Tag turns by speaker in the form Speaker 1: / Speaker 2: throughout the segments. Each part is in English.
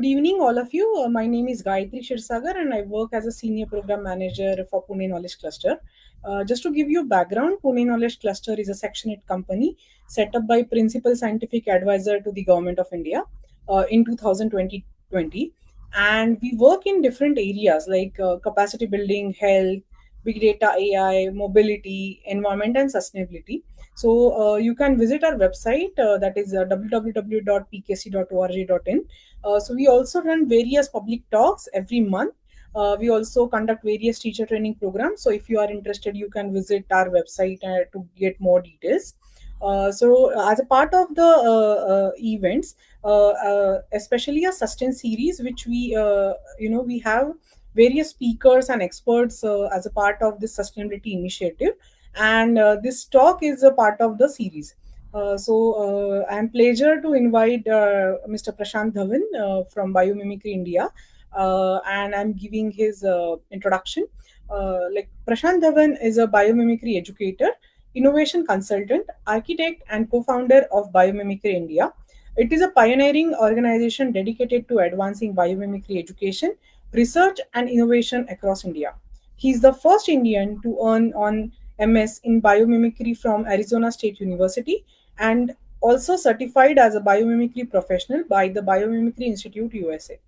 Speaker 1: Good evening, all of you. My name is Gayatri Shirsagar, and I work as a senior program manager for Pune Knowledge Cluster. Just to give you background, Pune Knowledge Cluster is a Section 8 company set up by Principal Scientific Advisor to the Government of India in 2020, and we work in different areas like capacity building, health, big data, AI, mobility, environment, and sustainability. So you can visit our website, that is www.pkc.org.in. So we also run various public talks every month. We also conduct various teacher training programs. So if you are interested, you can visit our website to get more details. As a part of the events, especially a sustain series, which we have various speakers and experts as a part of this sustainability initiative, and this talk is a part of the series. I'm pleasure to invite Mr. Prashant Dhawan from Biomimicry India, and I'm giving his introduction. Prashant Dhawan is a biomimicry educator, innovation consultant, architect, and co-founder of Biomimicry India. It is a pioneering organization dedicated to advancing biomimicry education, research, and innovation across India. He is the first Indian to earn on MS in biomimicry from Arizona State University and also certified as a biomimicry professional by the Biomimicry Institute USA.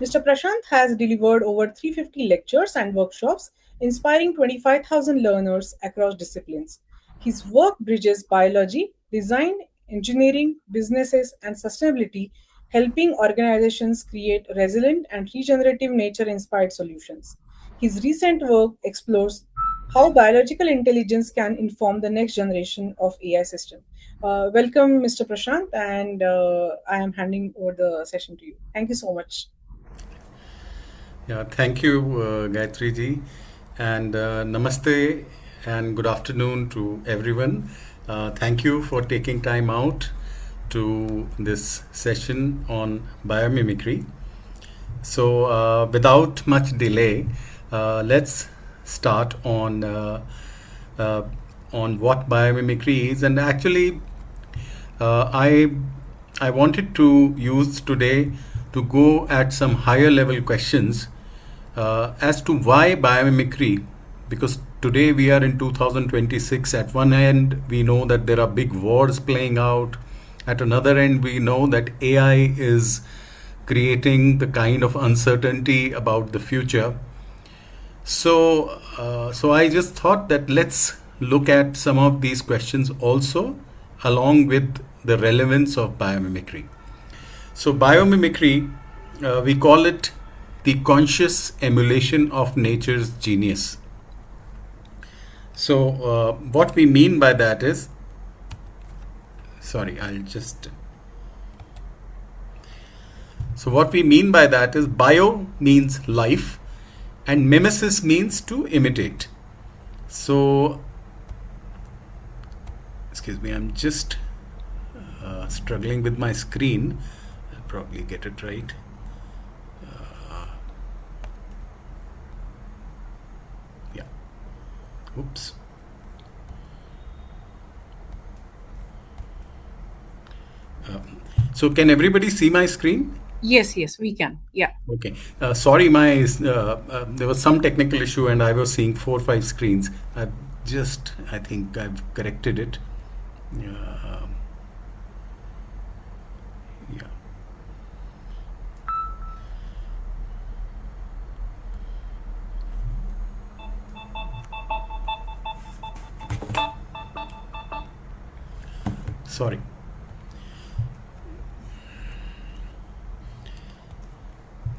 Speaker 1: Mr. Prashant has delivered over 350 lectures and workshops, inspiring 25,000 learners across disciplines. His work bridges biology, design, engineering, businesses, and sustainability, helping organizations create resilient and regenerative nature inspired solutions. His recent work explores how biological intelligence can inform the next generation of AI system. Welcome, Mr. Prashant, and I am handing over the session to you. Thank you so much.
Speaker 2: Yeah, thank you, Gayatri ji, and namaste and good afternoon to everyone. Thank you for taking time out to this session on biomimicry. So, without much delay, let's start on what biomimicry is. And actually, I wanted to use today to go at some higher level questions as to why biomimicry, because today we are in 2026. At one end we know that there are big wars playing out, at another end we know that AI is creating the kind of uncertainty about the future. So I just thought that let's look at some of these questions also along with the relevance of biomimicry. So biomimicry, we call it the conscious emulation of nature's genius. So what we mean by that is, so what we mean by that is bio means life and mimesis means to imitate. So, excuse me, I'm just struggling with my screen. I'll probably get it right. Yeah. Oops. So can everybody see my screen?
Speaker 1: Yes, we can. Yeah.
Speaker 2: Okay. Sorry, there was some technical issue and I was seeing 4 or 5 screens. I think I've corrected it. Yeah. Sorry.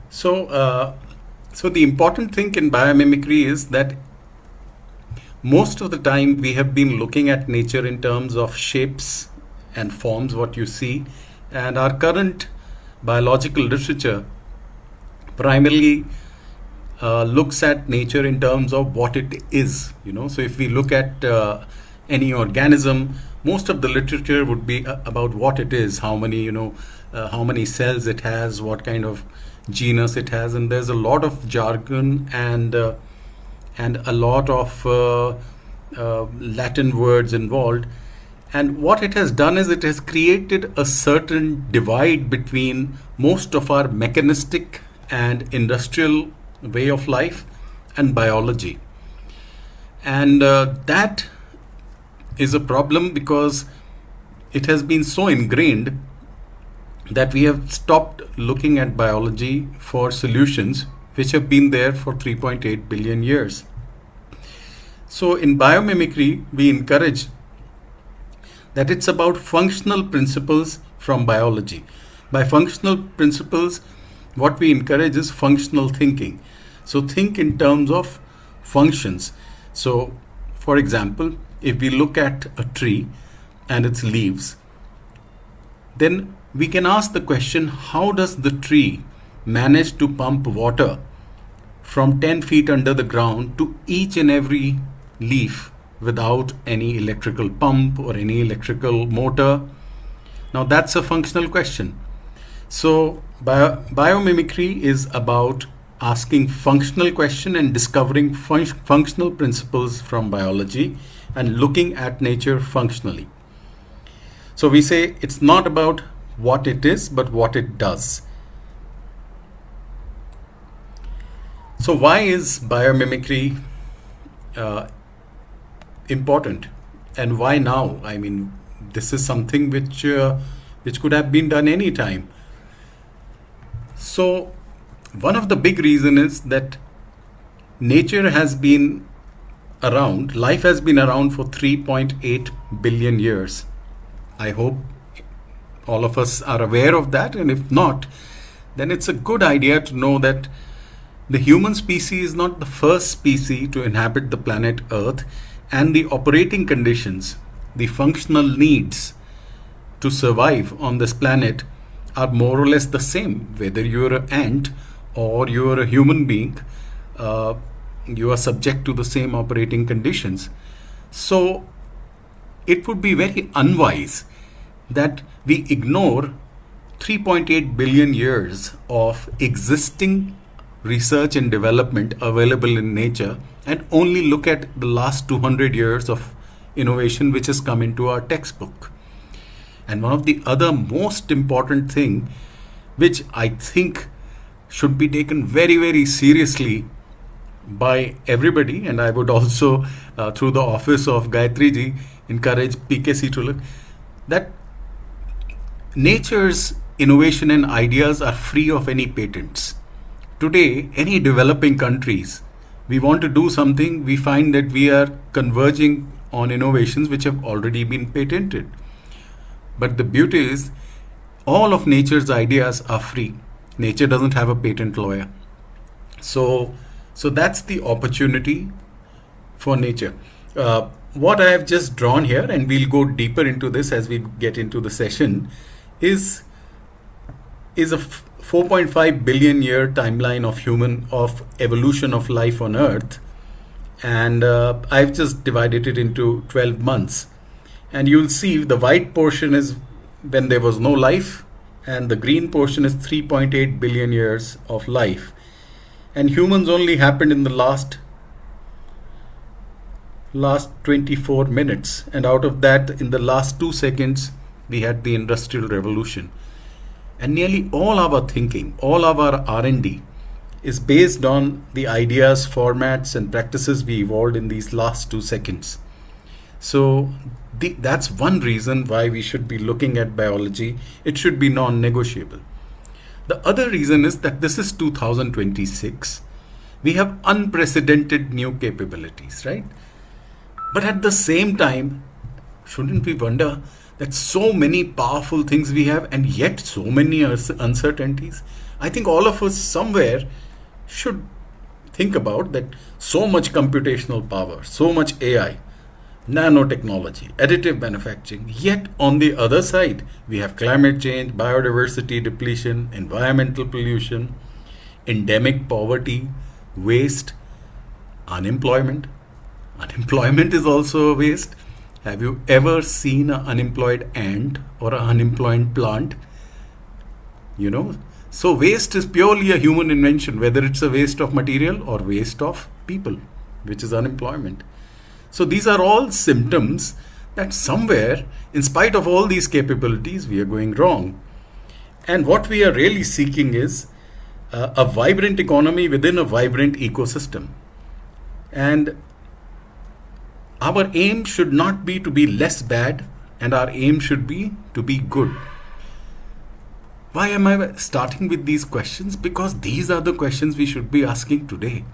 Speaker 2: So the important thing in biomimicry is that most of the time we have been looking at nature in terms of shapes and forms, what you see, and our current biological literature primarily looks at nature in terms of what it is. So if we look at any organism, most of the literature would be about what it is, how many cells it has, what kind of genus it has, and there's a lot of jargon and a lot of Latin words involved. And what it has done is it has created a certain divide between most of our mechanistic and industrial way of life and biology. And that is a problem because it has been so ingrained that we have stopped looking at biology for solutions which have been there for 3.8 billion years. So in biomimicry, we encourage that it's about functional principles from biology. By functional principles, what we encourage is functional thinking. So think in terms of functions. So, for example, if we look at a tree and its leaves, then we can ask the question, how does the tree manage to pump water from 10 feet under the ground to each and every leaf without any electrical pump or any electrical motor? Now that's a functional question. So biomimicry is about asking functional question and discovering functional principles from biology and looking at nature functionally. So we say it's not about what it is, but what it does. So why is biomimicry important, and why now? I mean, this is something which could have been done any time. So one of the big reasons is that nature has been around, life has been around for 3.8 billion years. I hope all of us are aware of that, and if not, then it's a good idea to know that the human species is not the first species to inhabit the planet Earth, and the operating conditions, the functional needs to survive on this planet are more or less the same. Whether you're an ant or you're a human being, you are subject to the same operating conditions. So it would be very unwise that we ignore 3.8 billion years of existing research and development available in nature and only look at the last 200 years of innovation which has come into our textbook. And one of the other most important thing which I think should be taken very, very seriously by everybody, and I would also through the office of Gayatri ji encourage PKC to look, that nature's innovation and ideas are free of any patents. Today, any developing countries, we want to do something, we find that we are converging on innovations which have already been patented. But the beauty is, all of nature's ideas are free. Nature doesn't have a patent lawyer. So that's the opportunity for nature. What I have just drawn here, and we'll go deeper into this as we get into the session, is a 4.5 billion year timeline of evolution of life on Earth, and I've just divided it into 12 months, and you'll see the white portion is when there was no life, and the green portion is 3.8 billion years of life, and humans only happened in the last 24 minutes, and out of that, in the last 2 seconds, we had the Industrial Revolution. And nearly all our thinking, all our R&D is based on the ideas, formats and practices we evolved in these last 2 seconds. So that's one reason why we should be looking at biology. It should be non-negotiable. The other reason is that this is 2026. We have unprecedented new capabilities, right? But at the same time, shouldn't we wonder that so many powerful things we have and yet so many uncertainties? I think all of us somewhere should think about that. So much computational power, so much AI, nanotechnology, additive manufacturing, yet on the other side we have climate change, biodiversity depletion, environmental pollution, endemic poverty, waste, unemployment. Unemployment is also a waste. Have you ever seen an unemployed ant or an unemployed plant? So waste is purely a human invention, whether it's a waste of material or waste of people, which is unemployment. So these are all symptoms that somewhere, in spite of all these capabilities, we are going wrong. And what we are really seeking is a vibrant economy within a vibrant ecosystem. And our aim should not be to be less bad, and our aim should be to be good. Why am I starting with these questions? Because these are the questions we should be asking today.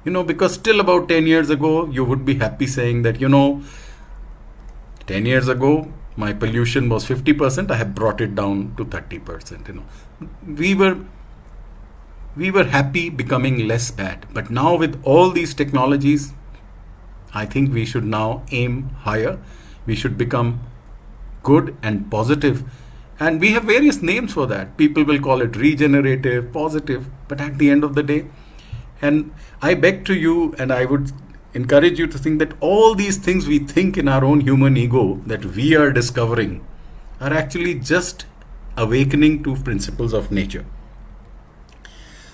Speaker 2: Because still about 10 years ago, you would be happy saying that, 10 years ago, my pollution was 50%, I have brought it down to 30%. We were happy becoming less bad. But now with all these technologies, I think we should now aim higher. We should become good and positive. And we have various names for that. People will call it regenerative, positive. But at the end of the day, and I beg to you, and I would encourage you to think that all these things we think in our own human ego that we are discovering are actually just awakening to principles of nature.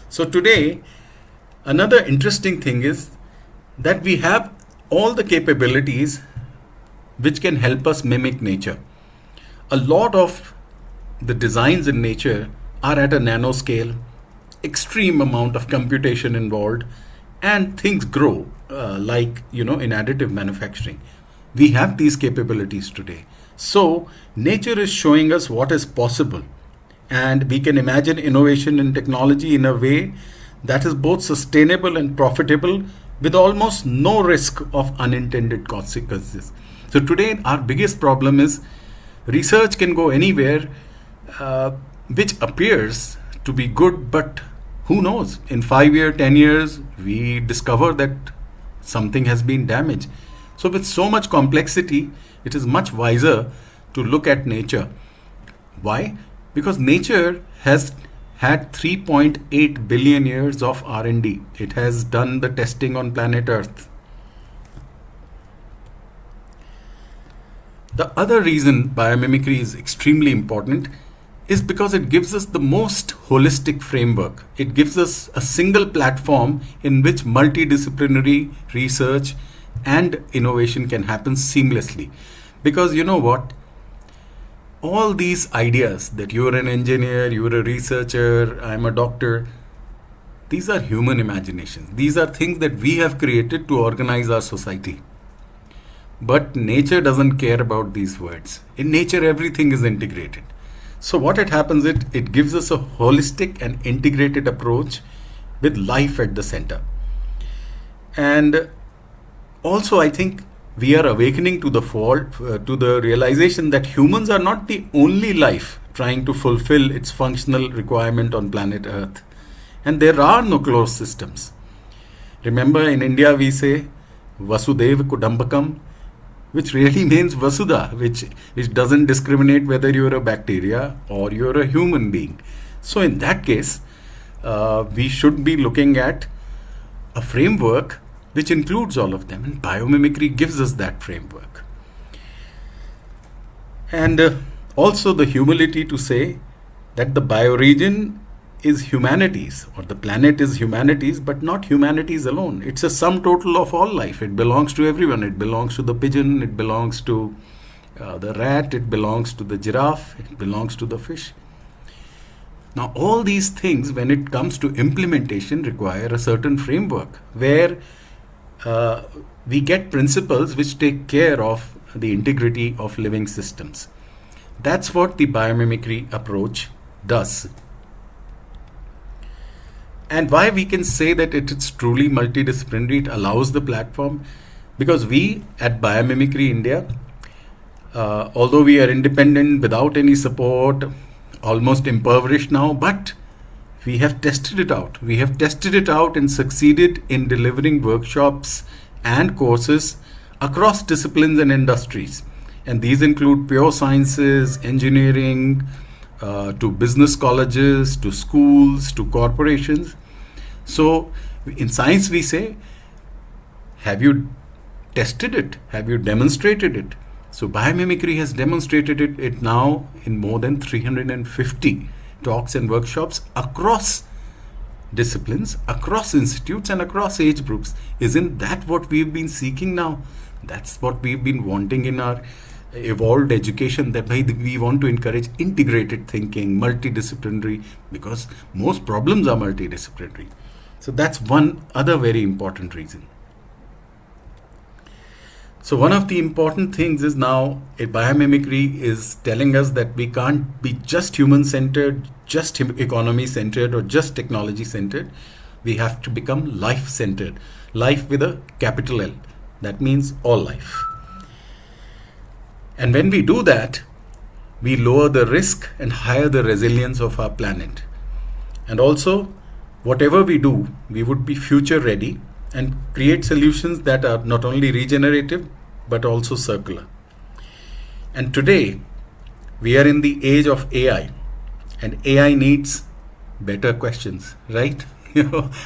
Speaker 2: So today, another interesting thing is that we have all the capabilities which can help us mimic nature. A lot of the designs in nature are at a nanoscale, extreme amount of computation involved, and things grow in additive manufacturing. We have these capabilities today. So nature is showing us what is possible, and we can imagine innovation in technology in a way that is both sustainable and profitable with almost no risk of unintended consequences. So today our biggest problem is research can go anywhere, which appears to be good, but who knows? In 5 years, 10 years, we discover that something has been damaged. So with so much complexity, it is much wiser to look at nature. Why? Because nature has had 3.8 billion years of R&D. It has done the testing on planet Earth. The other reason biomimicry is extremely important is because it gives us the most holistic framework. It gives us a single platform in which multidisciplinary research and innovation can happen seamlessly. Because you know what? All these ideas that you're an engineer, you're a researcher, I'm a doctor, these are human imaginations. These are things that we have created to organize our society. But nature doesn't care about these words. In nature, everything is integrated. So what it happens, it gives us a holistic and integrated approach with life at the center. And also, I think we are awakening to the realization that humans are not the only life trying to fulfill its functional requirement on planet Earth. And there are no closed systems. Remember, in India we say Vasudev Kudambakam, which really means Vasudha, which doesn't discriminate whether you're a bacteria or you're a human being. So in that case, we should be looking at a framework which includes all of them. And biomimicry gives us that framework. And also the humility to say that the bioregion is humanities, or the planet is humanities, but not humanities alone. It's a sum total of all life. It belongs to everyone. It belongs to the pigeon, it belongs to the rat, it belongs to the giraffe, it belongs to the fish. Now all these things, when it comes to implementation, require a certain framework where we get principles which take care of the integrity of living systems. That's what the biomimicry approach does. And why we can say that it is truly multidisciplinary, it allows the platform, because we at Biomimicry India, although we are independent without any support, almost impoverished now, but we have tested it out. We have tested it out and succeeded in delivering workshops and courses across disciplines and industries. And these include pure sciences, engineering, to business colleges, to schools, to corporations. So in science we say, have you tested it? Have you demonstrated it? So biomimicry has demonstrated it now in more than 350 talks and workshops across disciplines, across institutes and across age groups. Isn't that what we've been seeking now? That's what we've been wanting in our evolved education, that we want to encourage integrated thinking, multidisciplinary, because most problems are multidisciplinary. So that's one other very important reason. So one of the important things is now biomimicry is telling us that we can't be just human centered, just economy centered, or just technology centered. We have to become life centered, life with a capital L. That means all life. And when we do that, we lower the risk and higher the resilience of our planet. And also, whatever we do, we would be future ready and create solutions that are not only regenerative but also circular. And today, we are in the age of AI, and AI needs better questions, right?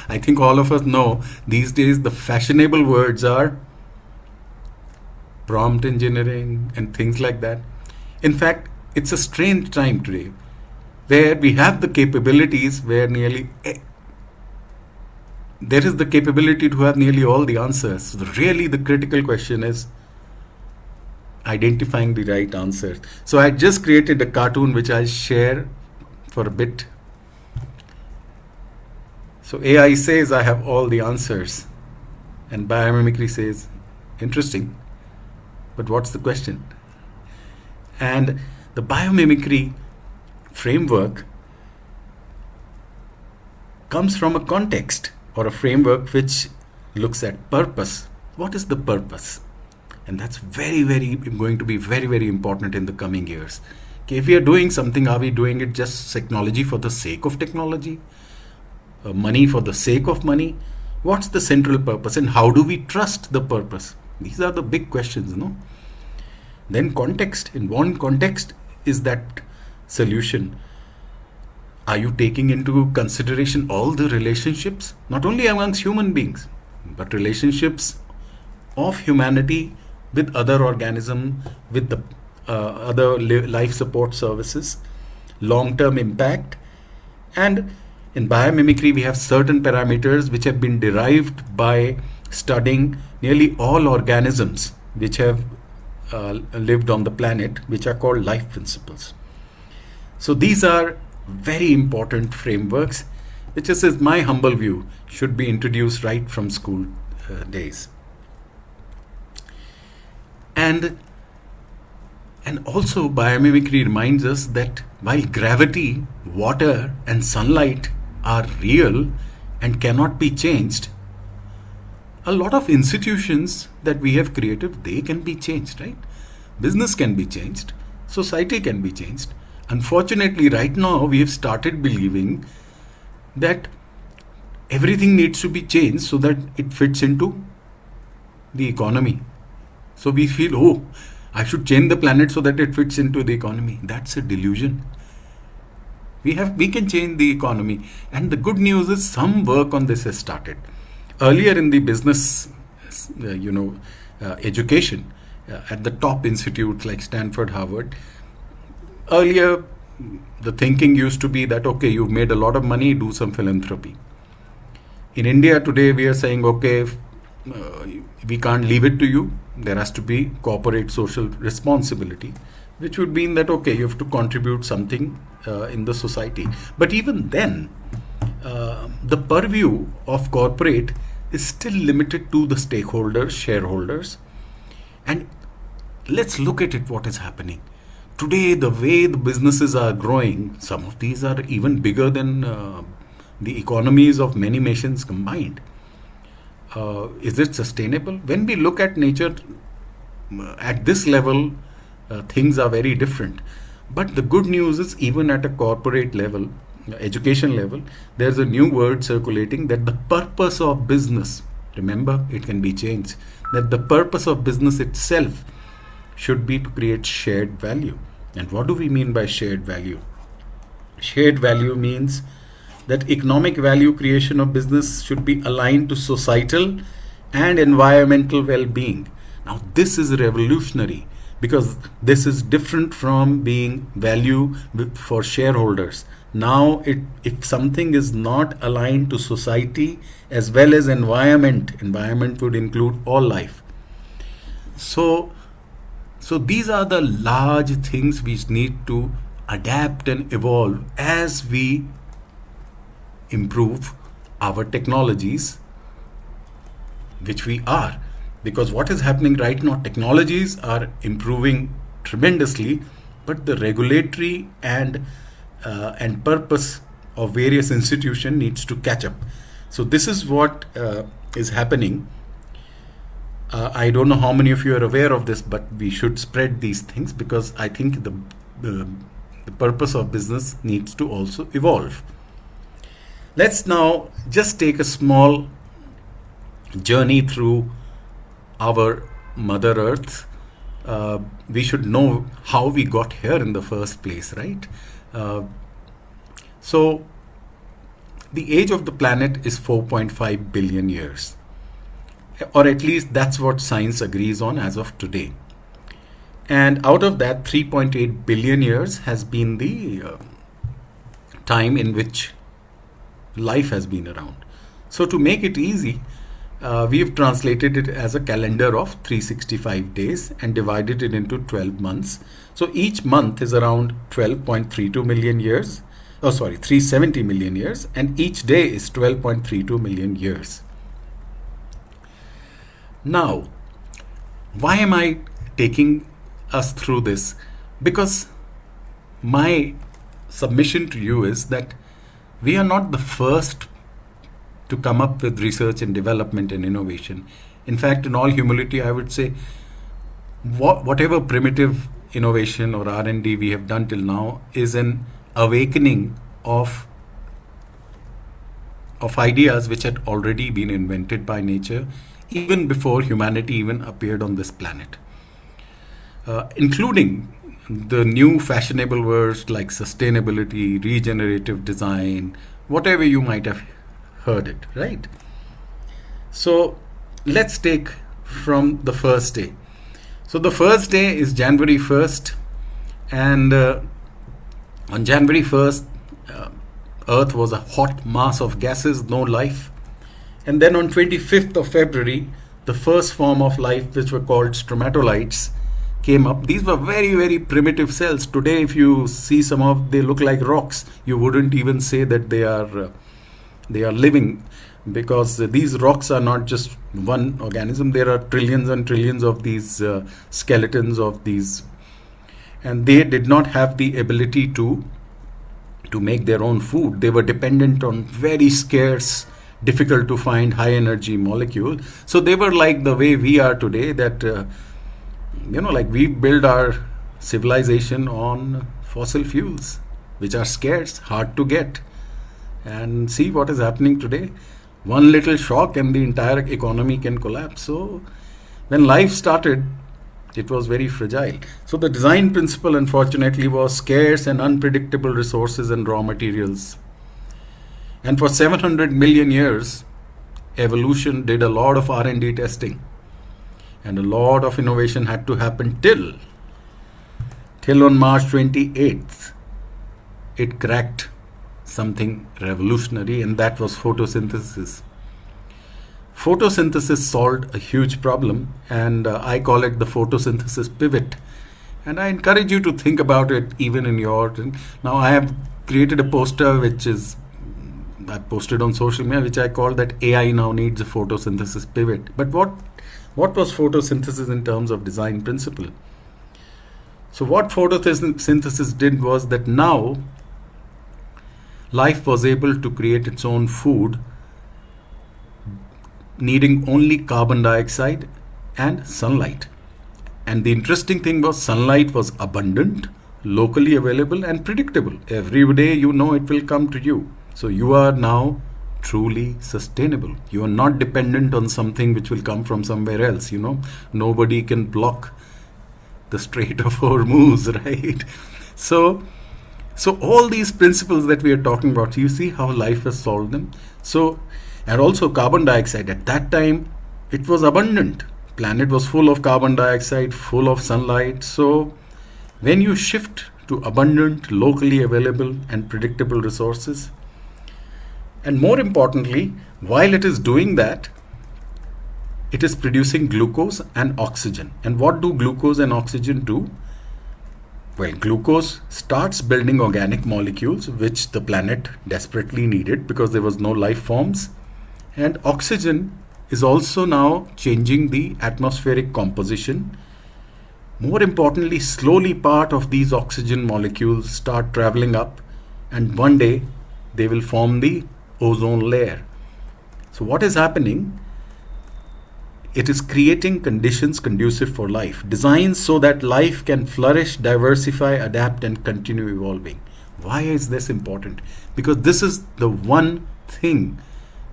Speaker 2: I think all of us know these days the fashionable words are prompt engineering and things like that. In fact, it's a strange time today where we have the capabilities where there is the capability to have nearly all the answers. So really, the critical question is identifying the right answers. So I just created a cartoon which I'll share for a bit. So AI says I have all the answers, and biomimicry says, interesting, but what's the question? And the biomimicry framework comes from a context or a framework which looks at purpose. What is the purpose? And that's going to be very important in the coming years. Okay, if we are doing something, are we doing it just technology for the sake of technology? Money for the sake of money? What's the central purpose, and how do we trust the purpose? These are the big questions, no? Then context. In one context is that solution. Are you taking into consideration all the relationships, not only amongst human beings, but relationships of humanity with other organisms, with the other life support services, long-term impact? And in biomimicry, we have certain parameters which have been derived by studying nearly all organisms which have lived on the planet, which are called life principles. So these are very important frameworks, which is my humble view, should be introduced right from school days. And also biomimicry reminds us that while gravity, water and sunlight are real and cannot be changed, a lot of institutions that we have created, they can be changed, right? Business can be changed, society can be changed. Unfortunately, right now we have started believing that everything needs to be changed so that it fits into the economy. So we feel, oh, I should change the planet so that it fits into the economy. That's a delusion. We can change the economy. And the good news is some work on this has started. Earlier in the business, education, at the top institutes like Stanford, Harvard, earlier the thinking used to be that, okay, you've made a lot of money, do some philanthropy. In India today, we are saying, okay, we can't leave it to you. There has to be corporate social responsibility, which would mean that, okay, you have to contribute something in the society. But even then, the purview of corporate is still limited to the stakeholders, shareholders. And let's look at it, what is happening. Today, the way the businesses are growing, some of these are even bigger than the economies of many nations combined. Is it sustainable? When we look at nature at this level, things are very different. But the good news is, even at a corporate level, education level, there's a new word circulating, that the purpose of business, remember, it can be changed, that the purpose of business itself should be to create shared value. And what do we mean by shared value? Shared value means that economic value creation of business should be aligned to societal and environmental well-being. Now, this is revolutionary, because this is different from being value for shareholders. Now, if something is not aligned to society as well as environment would include all life, So, so these are the large things which need to adapt and evolve as we improve our technologies, which we are. Because what is happening right now, technologies are improving tremendously, but the regulatory and purpose of various institutions needs to catch up. So this is what is happening. I don't know how many of you are aware of this, but we should spread these things because I think the, the purpose of business needs to also evolve. Let's now just take a small journey through our Mother Earth. We should know how we got here in the first place, right? So, the age of the planet is 4.5 billion years, or at least that's what science agrees on as of today. And out of that, 3.8 billion years has been the time in which life has been around. So, to make it easy, we have translated it as a calendar of 365 days and divided it into 12 months. So each month is around 12.32 million years. 370 million years, and each day is 12.32 million years. Now, why am I taking us through this? Because my submission to you is that we are not the first to come up with research and development and innovation. In fact, in all humility, I would say whatever primitive innovation or R&D we have done till now is an awakening of ideas which had already been invented by nature even before humanity even appeared on this planet, including the new fashionable words like sustainability, regenerative design, whatever you might have heard it, right? So let's take from the first day. So the first day is January 1st, and on January 1st, Earth was a hot mass of gases, no life. And then on 25th of February, the first form of life, which were called stromatolites, came up. These were very, very primitive cells. Today, if you see some of, they look like rocks. You wouldn't even say that they are living, because these rocks are not just one organism. There are trillions and trillions of these skeletons of these, and they did not have the ability to make their own food. They were dependent on very scarce, difficult to find high energy molecule. So they were like the way we are today, that like we build our civilization on fossil fuels, which are scarce, hard to get. And see what is happening today. One little shock and the entire economy can collapse. So when life started, it was very fragile. So the design principle, unfortunately, was scarce and unpredictable resources and raw materials. And for 700 million years, evolution did a lot of R&D testing. And a lot of innovation had to happen till on March 28th, it cracked something revolutionary, and that was photosynthesis. Photosynthesis solved a huge problem, and I call it the photosynthesis pivot. And I encourage you to think about it even in your... Now I have created a poster which is, I posted on social media, which I call that AI now needs a photosynthesis pivot. But what was photosynthesis in terms of design principle? So what photosynthesis did was that now life was able to create its own food, needing only carbon dioxide and sunlight. And the interesting thing was sunlight was abundant, locally available, and predictable. Every day you know it will come to you. So you are now truly sustainable. You are not dependent on something which will come from somewhere else. Nobody can block the Strait of Hormuz, right? So all these principles that we are talking about, you see how life has solved them. So, and also carbon dioxide. At that time, it was abundant. Planet was full of carbon dioxide, full of sunlight. So when you shift to abundant, locally available and predictable resources, and more importantly, while it is doing that, it is producing glucose and oxygen. And what do glucose and oxygen do? Well, glucose starts building organic molecules which the planet desperately needed because there was no life forms. And oxygen is also now changing the atmospheric composition. More importantly, slowly part of these oxygen molecules start traveling up, and one day they will form the ozone layer. So what is happening? It is creating conditions conducive for life, designed so that life can flourish, diversify, adapt, and continue evolving. Why is this important? Because this is the one thing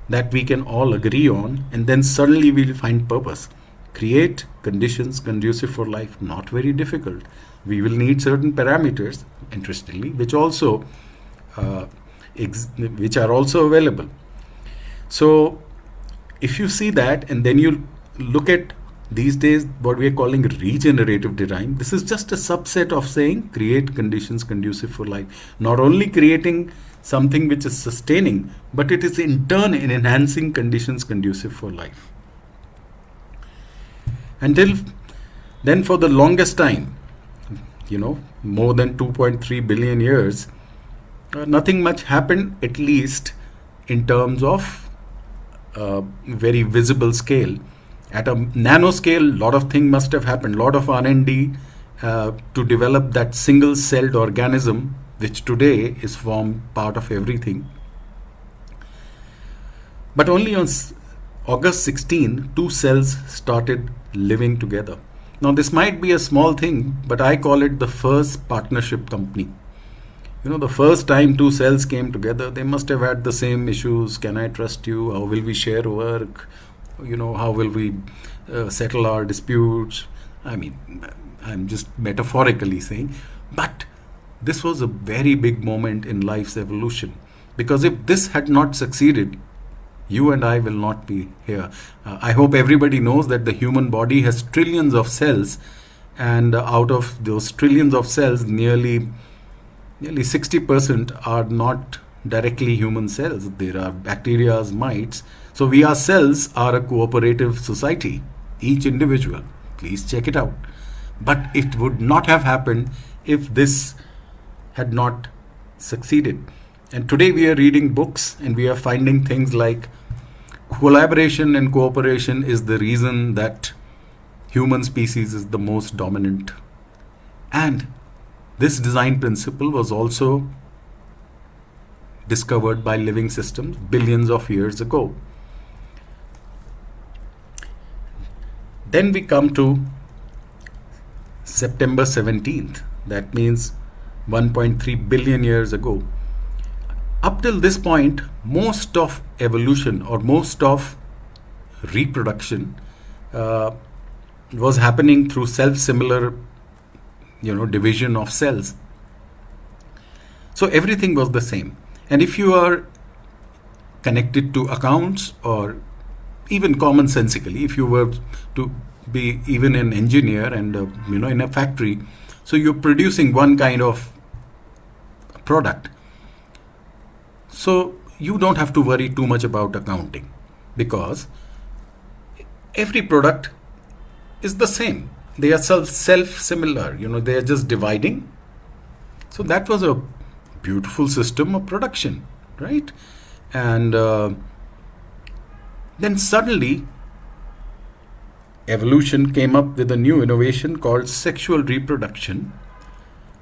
Speaker 2: that we can all agree on, and then suddenly we'll find purpose. Create conditions conducive for life, not very difficult. We will need certain parameters, interestingly, which are also available. So if you see that, and then you look at these days what we are calling regenerative design, this is just a subset of saying create conditions conducive for life. Not only creating something which is sustaining, but it is in turn enhancing conditions conducive for life. Until then, for the longest time, more than 2.3 billion years, nothing much happened, at least in terms of very visible scale. At a nanoscale, a lot of things must have happened, a lot of R&D to develop that single-celled organism, which today is formed part of everything. But only on August 16, two cells started living together. Now, this might be a small thing, but I call it the first partnership company. The first time two cells came together, they must have had the same issues. Can I trust you? How will we share work? How will we settle our disputes? I mean, I'm just metaphorically saying. But this was a very big moment in life's evolution. Because if this had not succeeded, you and I will not be here. I hope everybody knows that the human body has trillions of cells. And out of those trillions of cells, nearly 60% are not directly human cells. There are bacteria, mites. So we ourselves are a cooperative society, each individual. Please check it out. But it would not have happened if this had not succeeded. And today we are reading books and we are finding things like collaboration and cooperation is the reason that human species is the most dominant. And this design principle was also discovered by living systems billions of years ago. Then we come to September 17th. That means 1.3 billion years ago. Up till this point, most of evolution or most of reproduction was happening through self-similar division of cells. So everything was the same. And if you are connected to accounts or even commonsensically, if you were to be even an engineer and in a factory, so you're producing one kind of product. So you don't have to worry too much about accounting because every product is the same. They are self-similar, they are just dividing. So that was a beautiful system of production, right? And then suddenly, evolution came up with a new innovation called sexual reproduction,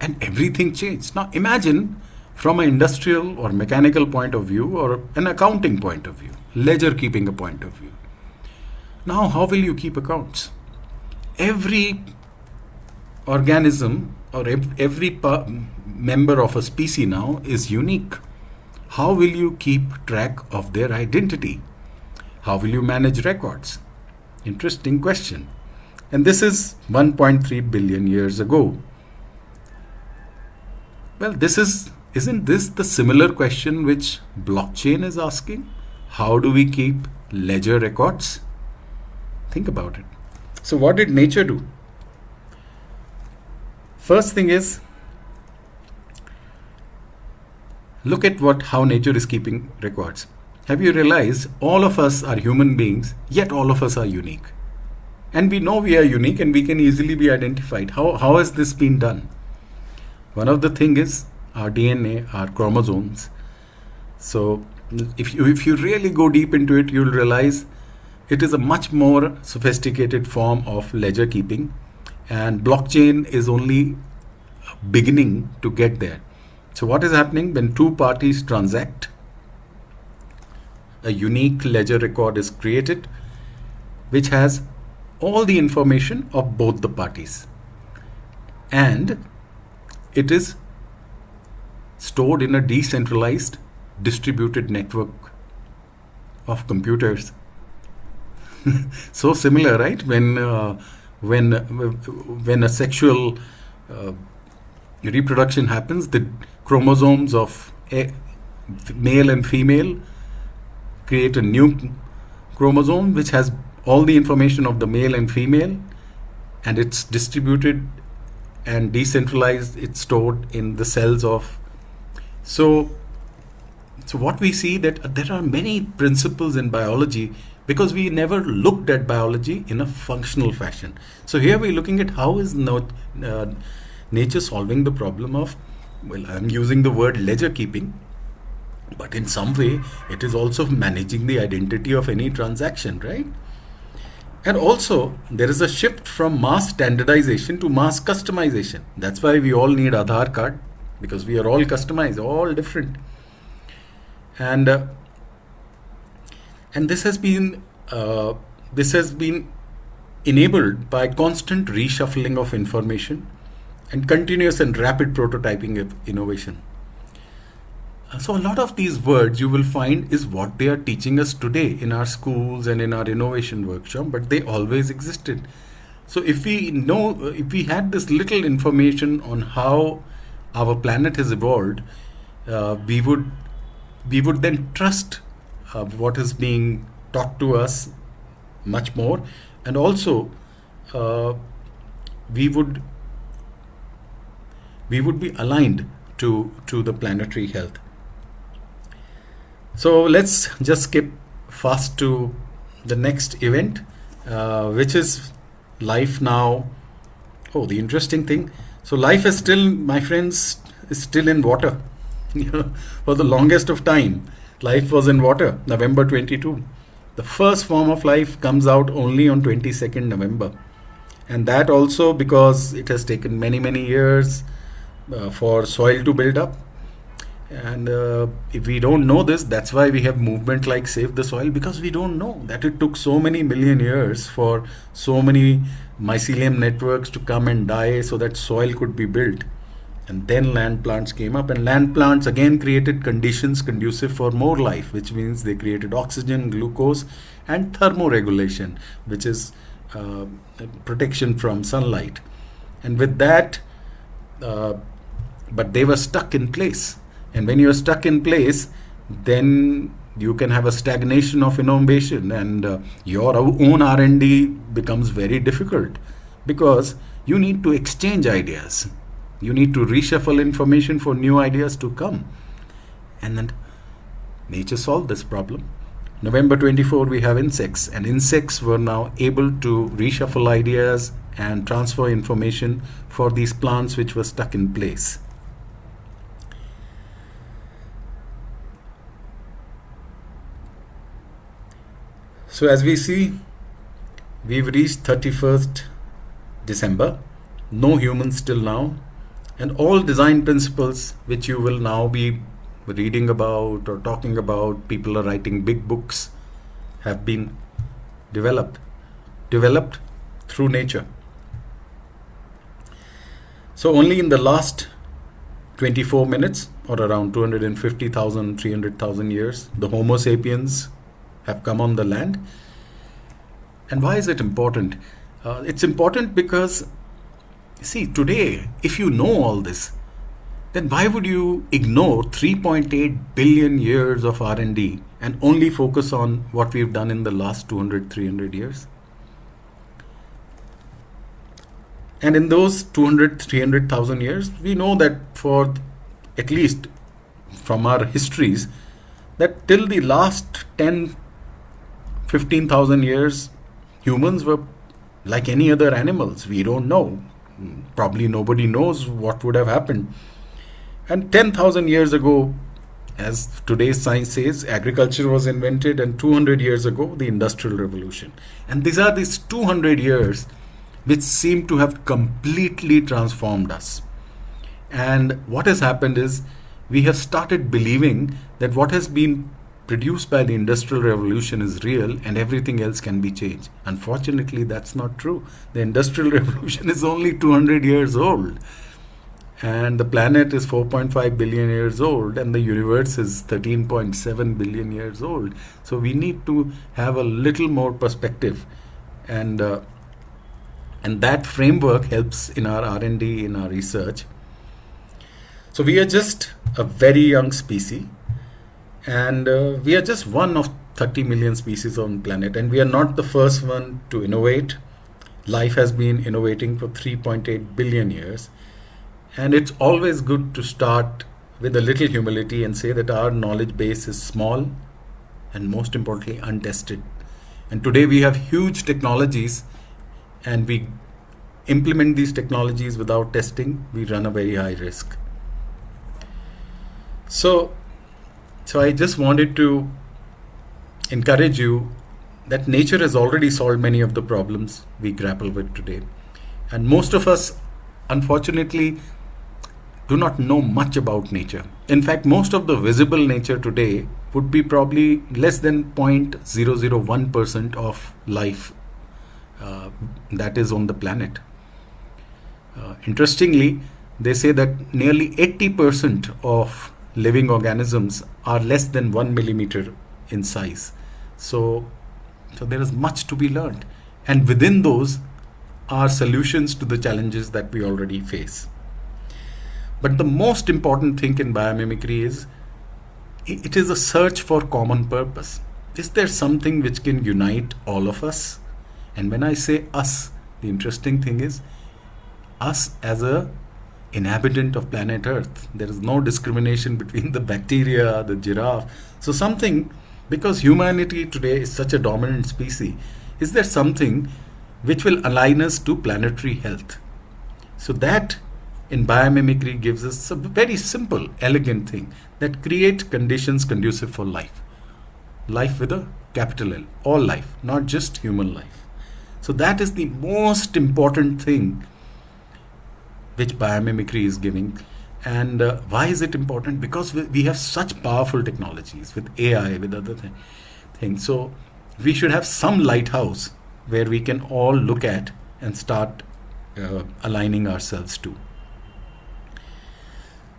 Speaker 2: and everything changed. Now imagine from an industrial or mechanical point of view or an accounting point of view, ledger keeping a point of view. Now how will you keep accounts? Every organism or every member of a species now is unique. How will you keep track of their identity? How will you manage records? Interesting question. And this is 1.3 billion years ago. Well, isn't this the similar question which blockchain is asking? How do we keep ledger records? Think about it. So what did nature do? First thing is, look at how nature is keeping records. have you realized all of us are human beings, yet all of us are unique? And we know we are unique and we can easily be identified. How has this been done? One of the things is our DNA, our chromosomes. So if you really go deep into it, you'll realize it is a much more sophisticated form of ledger keeping, and blockchain is only beginning to get there. So what is happening when two parties transact? A unique ledger record is created which has all the information of both the parties, and it is stored in a decentralized distributed network of computers. So similar, right? When a sexual reproduction happens, the chromosomes of male and female create a new chromosome which has all the information of the male and female, and it's distributed and decentralized. It's stored in the cells of. So what we see that there are many principles in biology, because we never looked at biology in a functional fashion. So here we're looking at how is nature solving the problem of, well, I'm using the word ledger keeping, but in some way it is also managing the identity of any transaction, right? And also there is a shift from mass standardization to mass customization. That's why we all need Aadhaar card, because we are all customized, all different. And this has been enabled by constant reshuffling of information and continuous and rapid prototyping of innovation. So a lot of these words you will find is what they are teaching us today in our schools and in our innovation workshop, but they always existed. So if we had this little information on how our planet has evolved, we would then trust what is being taught to us much more, and also we would be aligned to the planetary health. So let's just skip fast to the next event, which is life now. Oh, the interesting thing. So life is still, my friends, is still in water. For the longest of time, life was in water. November 22. The first form of life comes out only on 22nd November. And that also because it has taken many, many years for soil to build up. And if we don't know this, that's why we have movement like Save the Soil, because we don't know that it took so many million years for so many mycelium networks to come and die so that soil could be built. And then land plants came up, and land plants again created conditions conducive for more life, which means they created oxygen, glucose, and thermoregulation, which is protection from sunlight. And with that, but they were stuck in place. And when you're stuck in place, then you can have a stagnation of innovation, and your own R&D becomes very difficult, because you need to exchange ideas. You need to reshuffle information for new ideas to come. And then nature solved this problem. November 24, we have insects, and insects were now able to reshuffle ideas and transfer information for these plants which were stuck in place. So as we see, we've reached 31st December, no humans till now, and all design principles which you will now be reading about or talking about, people are writing big books, have been developed through nature. So only in the last 24 minutes, or around 250,000, 300,000 years, the Homo sapiens have come on the land. And why is it important? It's important because, see, today, if you know all this, then why would you ignore 3.8 billion years of R&D and only focus on what we've done in the last 200, 300 years? And in those 200, 300,000 years, we know that for at least from our histories, that till the last 10, 15,000 years, humans were like any other animals. We don't know. Probably nobody knows what would have happened. And 10,000 years ago, as today's science says, agriculture was invented, and 200 years ago, the Industrial Revolution. And these 200 years which seem to have completely transformed us. And what has happened is we have started believing that what has been produced by the Industrial Revolution is real and everything else can be changed. Unfortunately, that's not true. The Industrial Revolution is only 200 years old. And the planet is 4.5 billion years old, and the universe is 13.7 billion years old. So we need to have a little more perspective, and that framework helps in our R&D, in our research. So we are just a very young species, and we are just one of 30 million species on the planet, and we are not the first one to innovate. Life has been innovating for 3.8 billion years. And it's always good to start with a little humility and say that our knowledge base is small and most importantly untested. And today we have huge technologies, and we implement these technologies without testing, we run a very high risk. So I just wanted to encourage you that nature has already solved many of the problems we grapple with today. And most of us, unfortunately, do not know much about nature. In fact, most of the visible nature today would be probably less than 0.001% of life that is on the planet. Interestingly, they say that nearly 80% of living organisms are less than 1 millimeter in size. So there is much to be learned. And within those are solutions to the challenges that we already face. But the most important thing in biomimicry is it is a search for common purpose. Is there something which can unite all of us? And when I say us, the interesting thing is us as a inhabitant of planet Earth. There is no discrimination between the bacteria, the giraffe. So something, because humanity today is such a dominant species, is there something which will align us to planetary health? So that in biomimicry gives us a very simple, elegant thing that create conditions conducive for life. Life with a capital L, all life, not just human life. So that is the most important thing which biomimicry is giving. And why is it important? Because we have such powerful technologies with AI, with other things. So we should have some lighthouse where we can all look at and start aligning ourselves to.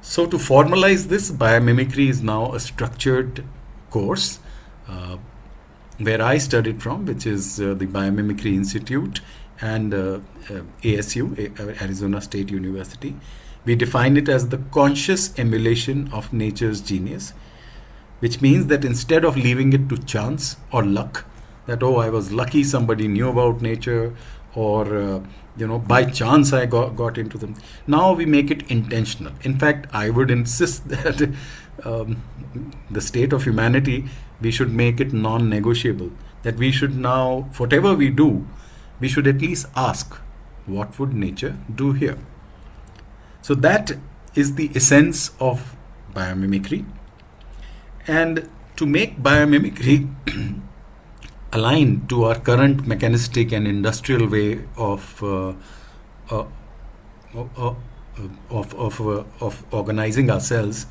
Speaker 2: So to formalize this, biomimicry is now a structured course where I studied from, which is the Biomimicry Institute and ASU, Arizona State University. We define it as the conscious emulation of nature's genius, which means that instead of leaving it to chance or luck, that, oh, I was lucky somebody knew about nature, or by chance I got into them. Now we make it intentional. In fact, I would insist that the state of humanity, we should make it non-negotiable. That we should now, whatever we do, we should at least ask, what would nature do here? So that is the essence of biomimicry. And to make biomimicry aligned to our current mechanistic and industrial way of organizing ourselves,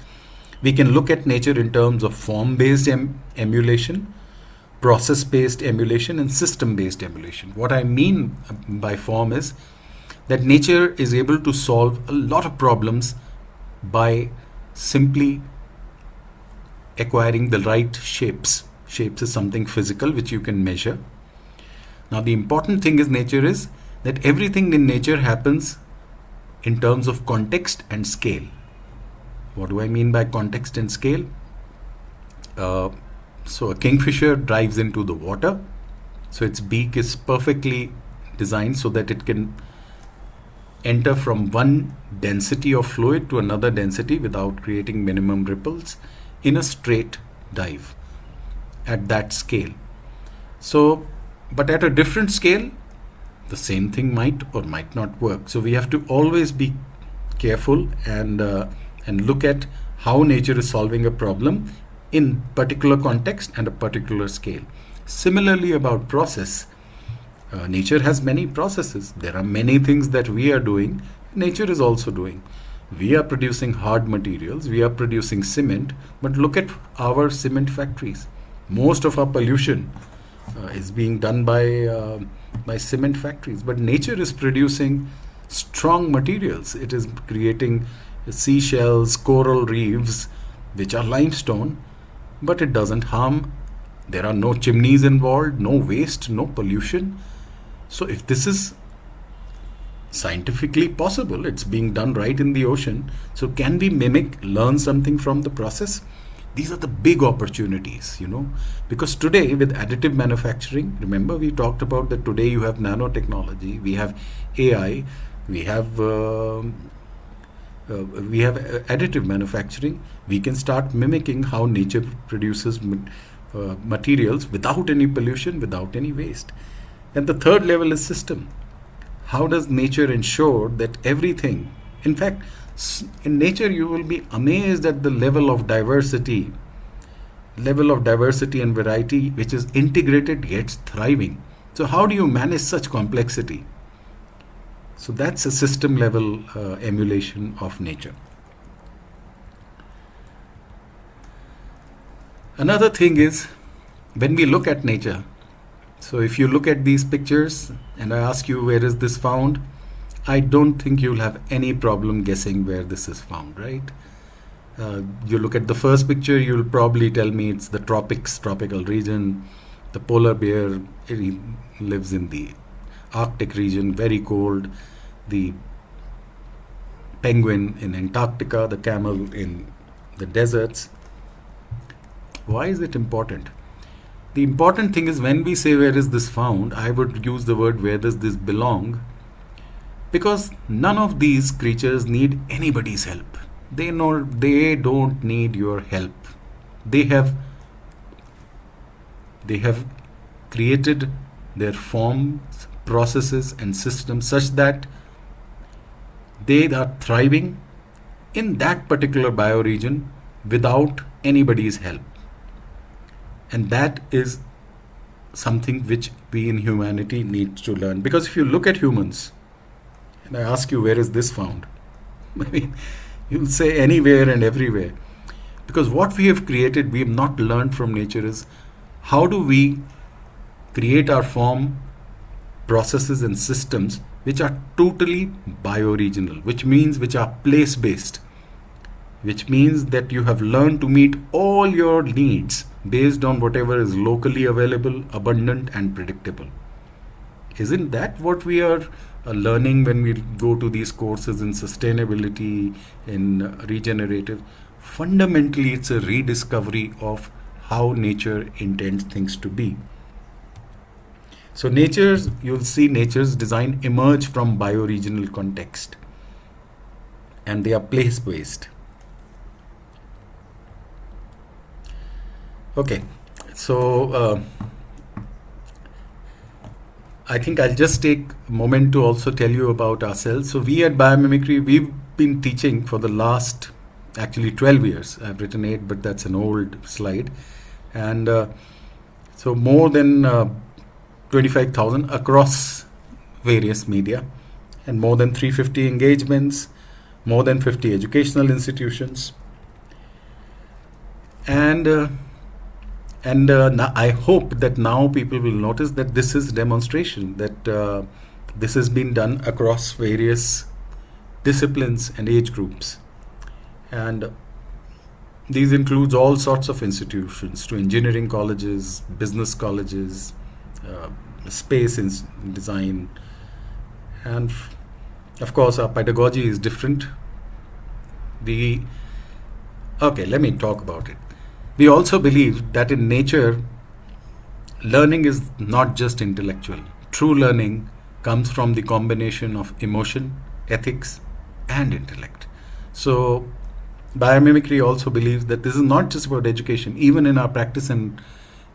Speaker 2: we can look at nature in terms of form-based emulation, process-based emulation, and system-based emulation. What I mean by form is that nature is able to solve a lot of problems by simply acquiring the right shapes. Shapes is something physical which you can measure. Now the important thing is nature is that everything in nature happens in terms of context and scale. What do I mean by context and scale? So a kingfisher dives into the water. So its beak is perfectly designed so that it can enter from one density of fluid to another density without creating minimum ripples in a straight dive at that scale. So, but at a different scale, the same thing might or might not work. So we have to always be careful and look at how nature is solving a problem in particular context and a particular scale. Similarly, about process, nature has many processes. There are many things that we are doing, nature is also doing. We are producing hard materials, we are producing cement, but look at our cement factories. Most of our pollution is being done by cement factories, but nature is producing strong materials. It is creating seashells, coral reefs, which are limestone, but it doesn't harm. There are no chimneys involved, no waste, no pollution. So if this is scientifically possible, it's being done right in the ocean. So can we mimic, learn something from the process? These are the big opportunities, because today with additive manufacturing, remember we talked about that today you have nanotechnology, we have AI, we have additive manufacturing. We can start mimicking how nature produces materials without any pollution, without any waste. And the third level is system. How does nature ensure that everything, in fact, in nature you will be amazed at the level of diversity and variety which is integrated yet thriving. So how do you manage such complexity? So that's a system level emulation of nature. Another thing is when we look at nature, so if you look at these pictures and I ask you where is this found, I don't think you'll have any problem guessing where this is found, right? You look at the first picture, you'll probably tell me it's the tropics, tropical region. The polar bear, it lives in the Arctic region, very cold. The penguin in Antarctica, the camel in the deserts. Why is it important? The important thing is when we say where is this found, I would use the word where does this belong, because none of these creatures need anybody's help. They don't need your help. They have created their forms, processes and systems such that they are thriving in that particular bioregion without anybody's help. And that is something which we in humanity need to learn. Because if you look at humans, and I ask you where is this found, I mean, you'll say anywhere and everywhere. Because what we have created, we have not learned from nature is how do we create our form, processes and systems which are totally bioregional, which means which are place-based, which means that you have learned to meet all your needs based on whatever is locally available, abundant and predictable. Isn't that what we are learning when we go to these courses in sustainability, in regenerative? Fundamentally, it's a rediscovery of how nature intends things to be. So you'll see nature's design emerge from bioregional context, and they are place-based. Okay, so I think I'll just take a moment to also tell you about ourselves. So we at Biomimicry, we've been teaching for the last actually 12 years. I've written 8, but that's an old slide. And so more than 25,000 across various media, and more than 350 engagements, more than 50 educational institutions. And now I hope that now people will notice that this is demonstration, that this has been done across various disciplines and age groups. And these includes all sorts of institutions, to engineering colleges, business colleges, space design, and of course our pedagogy is different. Okay, let me talk about it. We also believe that in nature, learning is not just intellectual. True learning comes from the combination of emotion, ethics, and intellect. So biomimicry also believes that this is not just about education, even in our practice and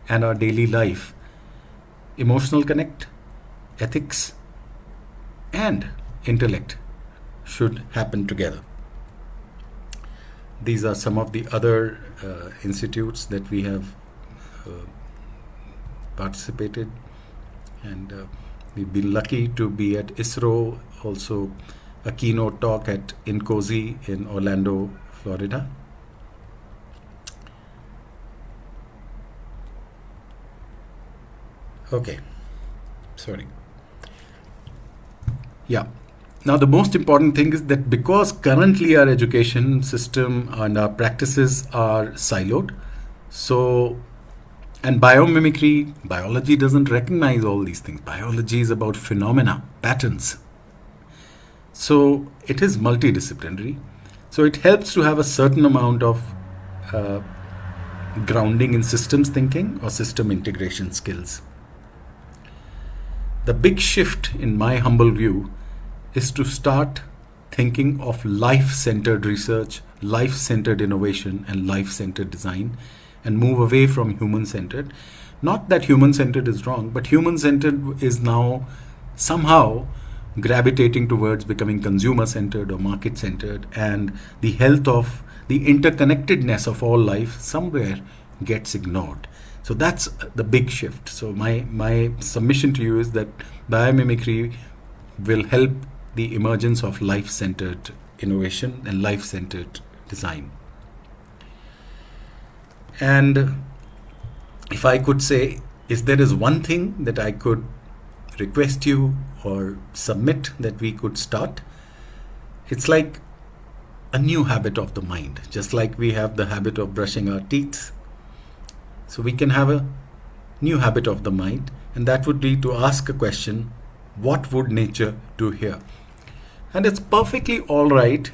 Speaker 2: our daily life. Emotional connect, ethics, and intellect should happen together. These are some of the other institutes that we have uh, participated, and we've been lucky to be at ISRO, also a keynote talk at INCOSI in Orlando, Florida. Okay, sorry. Yeah. Now, the most important thing is that because currently our education system and our practices are siloed, so, and biomimicry, biology doesn't recognize all these things. Biology is about phenomena, patterns. So, it is multidisciplinary. So, it helps to have a certain amount of uh, grounding in systems thinking or system integration skills. The big shift, in my humble view, is to start thinking of life centered research, life centered innovation, and life centered design, and move away from human centered. Not that human centered is wrong, but human centered is now somehow gravitating towards becoming consumer centered or market centered, and the health of the interconnectedness of all life somewhere gets ignored. So that's the big shift. So my submission to you is that biomimicry will help the emergence of life-centered innovation and life-centered design. And if I could say, if there is one thing that I could request you or submit that we could start, it's like a new habit of the mind, just like we have the habit of brushing our teeth. So we can have a new habit of the mind, and that would be to ask a question: what would nature do here? And it's perfectly all right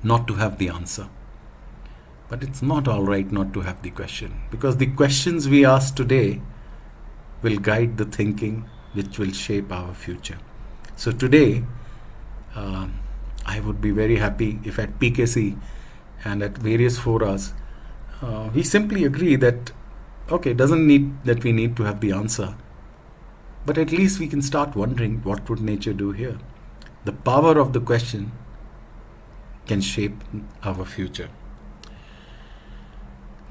Speaker 2: not to have the answer. But it's not all right not to have the question, because the questions we ask today will guide the thinking which will shape our future. So today, I would be very happy if at PKC and at various forums, we simply agree that, okay, it doesn't need that we need to have the answer, but at least we can start wondering what would nature do here. The power of the question can shape our future.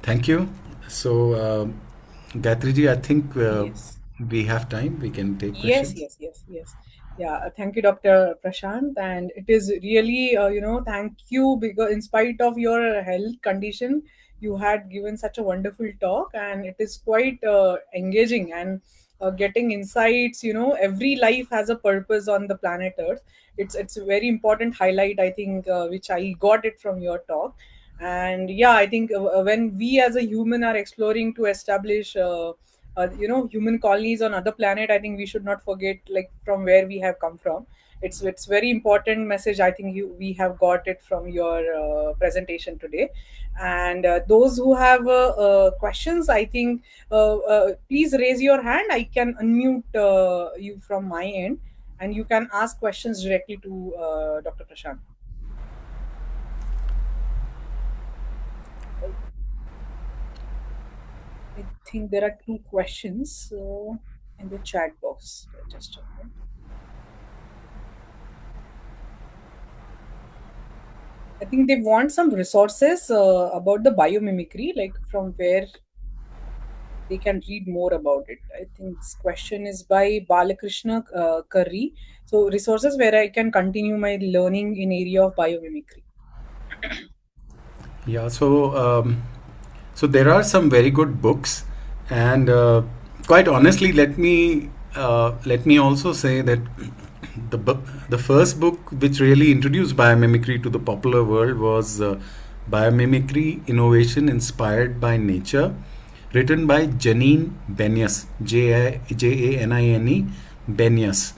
Speaker 2: Thank you. So, Gayatri ji, I think
Speaker 1: Yes.
Speaker 2: we have time. We can take
Speaker 1: Yes,
Speaker 2: questions.
Speaker 1: yes, yes, yes. Yeah, thank you, Dr. Prashant. And it is really, thank you because in spite of your health condition, you had given such a wonderful talk, and it is quite engaging and getting insights. Every life has a purpose on the planet Earth. It's a very important highlight, I think, which I got it from your talk. And yeah, I think when we as a human are exploring to establish human colonies on other planet, I think we should not forget like from where we have come from. It's very important message, I think we have got it from your presentation today. And those who have questions, I think please raise your hand. I can unmute you from my end, and you can ask questions directly to Dr. Prashant. I think there are two questions in the chat box. Just a moment. I think they want some resources about the biomimicry, like from where they can read more about it. I think this question is by Balakrishna Curry. So resources where I can continue my learning in area of biomimicry.
Speaker 2: Yeah. So there are some very good books, and quite honestly, let me also say that the first book which really introduced biomimicry to the popular world was Biomimicry Innovation Inspired by Nature, written by Janine Benyus, Janine Benyus,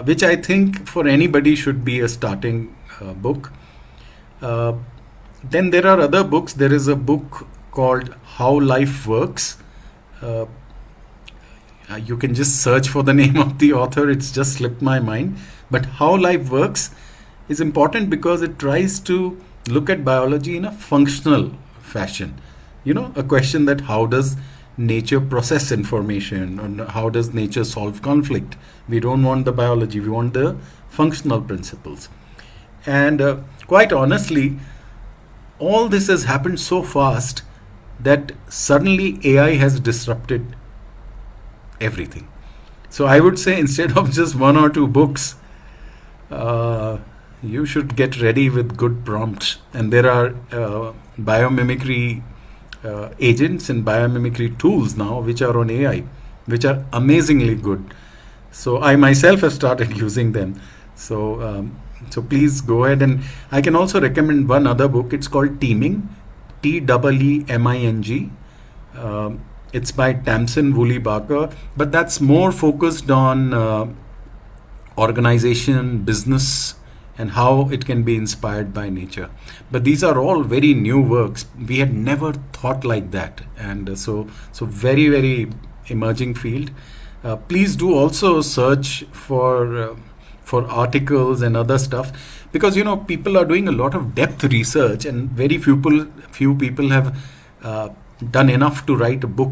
Speaker 2: which I think for anybody should be a starting book. Uh, then there are other books. There is a book called How Life Works. Uh, you can just search for the name of the author, it's just slipped my mind. But How Life Works is important because it tries to look at biology in a functional fashion. A question that how does nature process information, and how does nature solve conflict? We don't want the biology, we want the functional principles. And quite honestly, all this has happened so fast that suddenly AI has disrupted everything. So I would say instead of just one or two books, uh, you should get ready with good prompts. And there are biomimicry agents and biomimicry tools now which are on AI, which are amazingly good. So I myself have started using them. So please go ahead, and I can also recommend one other book. It's called Teaming, Teeming. It's by Tamsin Woolley Barker, but that's more focused on organization, business, and how it can be inspired by nature. But these are all very new works. We had never thought like that, and so very very emerging field. Please do also search for articles and other stuff, because people are doing a lot of depth research, and very few people have uh, done enough to write a book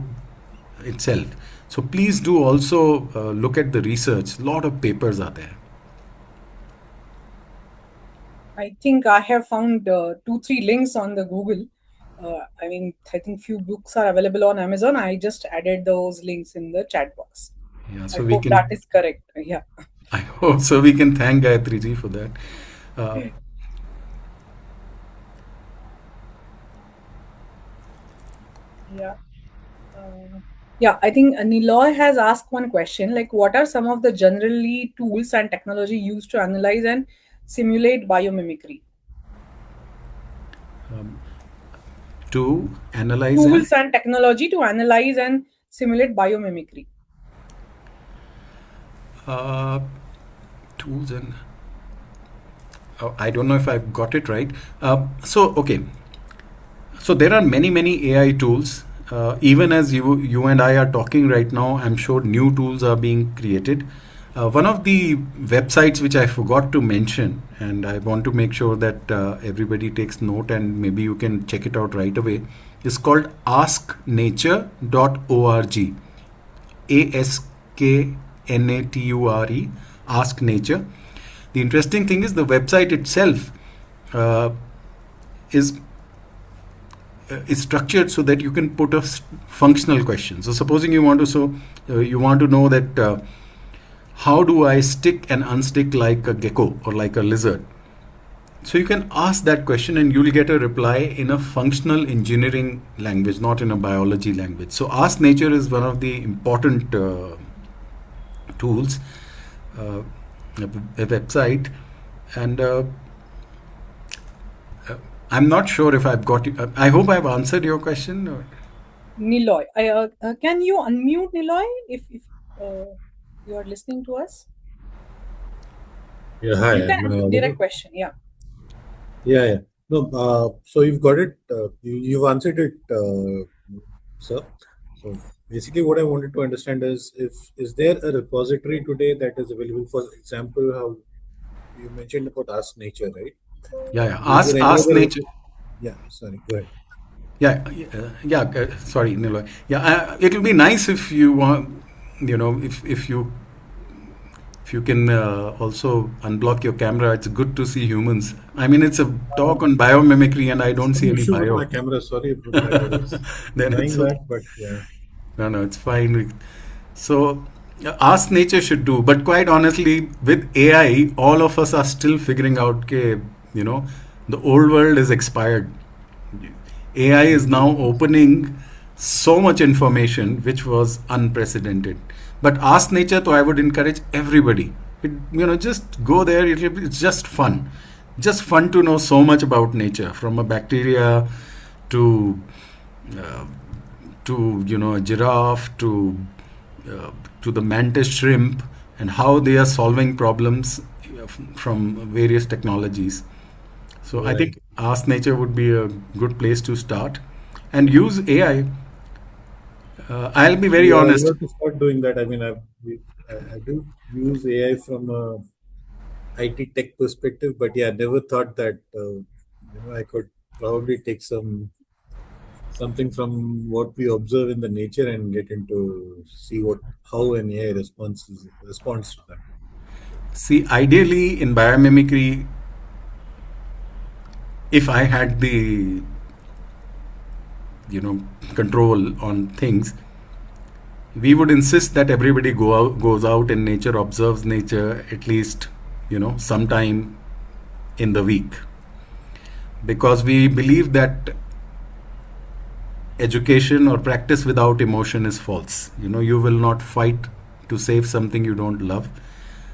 Speaker 2: itself. So please do also look at the research. A lot of papers are there.
Speaker 1: I think I have found two, three links on the Google. I mean, I think few books are available on Amazon. I just added those links in the chat box.
Speaker 2: Yeah,
Speaker 1: I
Speaker 2: so we
Speaker 1: hope that
Speaker 2: can.
Speaker 1: is correct. Yeah.
Speaker 2: I hope so. We can thank Gayatri ji for that. Uh,
Speaker 1: Yeah. Uh, yeah, I think Niloy has asked one question like, what are some of the generally tools and technology used to analyze and simulate biomimicry?
Speaker 2: to analyze and
Speaker 1: Tools and technology to analyze and simulate biomimicry.
Speaker 2: uh, tools and I don't know if I've got it right. Okay. So there are many AI tools. Even as you and I are talking right now, I'm sure new tools are being created. One of the websites which I forgot to mention, and I want to make sure that everybody takes note, and maybe you can check it out right away, is called asknature.org. AskNature, Ask Nature. The interesting thing is the website itself uh, is is structured so that you can put a functional question. So supposing you want to know that how do I stick and unstick like a gecko or like a lizard. So you can ask that question and you'll get a reply in a functional engineering language, not in a biology language. So Ask Nature is one of the important tools, uh, a website, and I'm not sure if I've got you. I hope I've answered your question.
Speaker 1: Niloy, can you unmute Niloy if you are listening to us?
Speaker 3: Yeah, hi.
Speaker 1: You can
Speaker 3: Am I
Speaker 1: ask direct
Speaker 3: audible?
Speaker 1: question. Yeah.
Speaker 3: Yeah, yeah. No, so you've got it. You've answered it, sir. So basically, what I wanted to understand is is there a repository today that is available? For example, how you mentioned about Ask Nature, right?
Speaker 2: Yeah, yeah.
Speaker 3: Is there any
Speaker 2: Ask
Speaker 3: other?
Speaker 2: Nature.
Speaker 3: Yeah, sorry. Go ahead.
Speaker 2: Yeah, yeah. Sorry, Niloy. Yeah, it'll be nice if you want. If you can also unblock your camera. It's good to see humans. I mean, it's a talk on biomimicry, and I don't see
Speaker 3: Some
Speaker 2: any
Speaker 3: issue with my
Speaker 2: bio.
Speaker 3: camera. Sorry about that. I was
Speaker 2: Then it's
Speaker 3: trying
Speaker 2: okay.
Speaker 3: that, but yeah.
Speaker 2: No, no, it's fine. So, Ask Nature should do. But quite honestly, with AI, all of us are still figuring out, okay, you know, the old world is expired. AI is now opening so much information which was unprecedented. But Ask Nature, so I would encourage everybody. Just go there. It's just fun. Just fun to know so much about nature, from a bacteria to uh, a giraffe uh, to the mantis shrimp, and how they are solving problems from various technologies. So I
Speaker 3: Right.
Speaker 2: think Ask Nature would be a good place to start, and use AI. I'll be very
Speaker 3: Yeah, I'll
Speaker 2: honest.
Speaker 3: have to start doing that. I mean, I do use AI from a IT tech perspective, but yeah, I never thought that. I could probably take something from what we observe in the nature and get into see what how an AI responds to that.
Speaker 2: See, ideally in biomimicry, if I had the you know control on things, we would insist that everybody goes out in nature, observes nature at least sometime in the week, because we believe that education or practice without emotion is false. You will not fight to save something you don't love.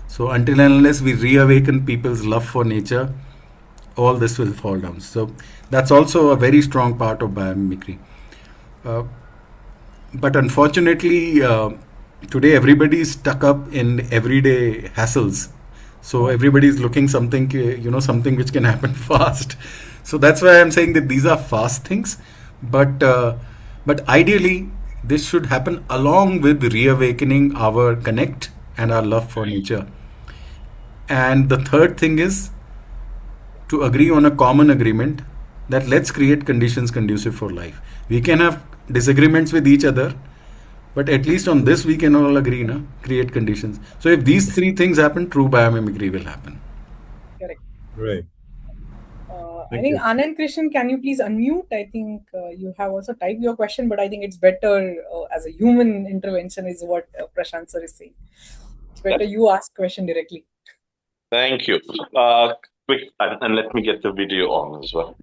Speaker 2: So until and unless we reawaken people's love for nature, all this will fall down. So that's also a very strong part of biomimicry. Uh, but unfortunately, today everybody is stuck up in everyday hassles. So everybody is looking something, something which can happen fast. So that's why I'm saying that these are fast things, but ideally this should happen along with reawakening our connect and our love for nature. And the third thing is to agree on a common agreement that let's create conditions conducive for life. We can have disagreements with each other, but at least on this we can all agree, na? Create conditions. So if these three things happen, true biomimicry will happen.
Speaker 1: Correct.
Speaker 3: Right.
Speaker 1: I
Speaker 3: Thank
Speaker 1: think
Speaker 3: you.
Speaker 1: Anand Krishan, can you please unmute? I think you have also typed your question, but I think it's better as a human intervention is what Prashant sir is saying. It's better you ask question directly.
Speaker 4: Thank you. Quick, and let me get the video on as well.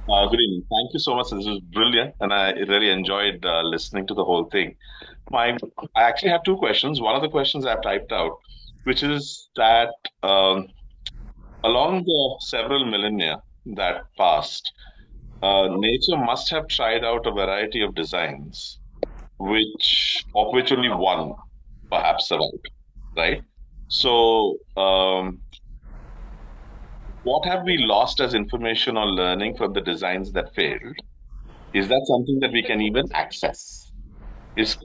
Speaker 4: Good evening. Thank you so much. This was brilliant, and I really enjoyed listening to the whole thing. I actually have two questions. One of the questions I've typed out, which is that along the several millennia that passed, nature must have tried out a variety of designs, of which only one perhaps survived, right? So, what have we lost as information or learning from the designs that failed? Is that something that we can even access? Is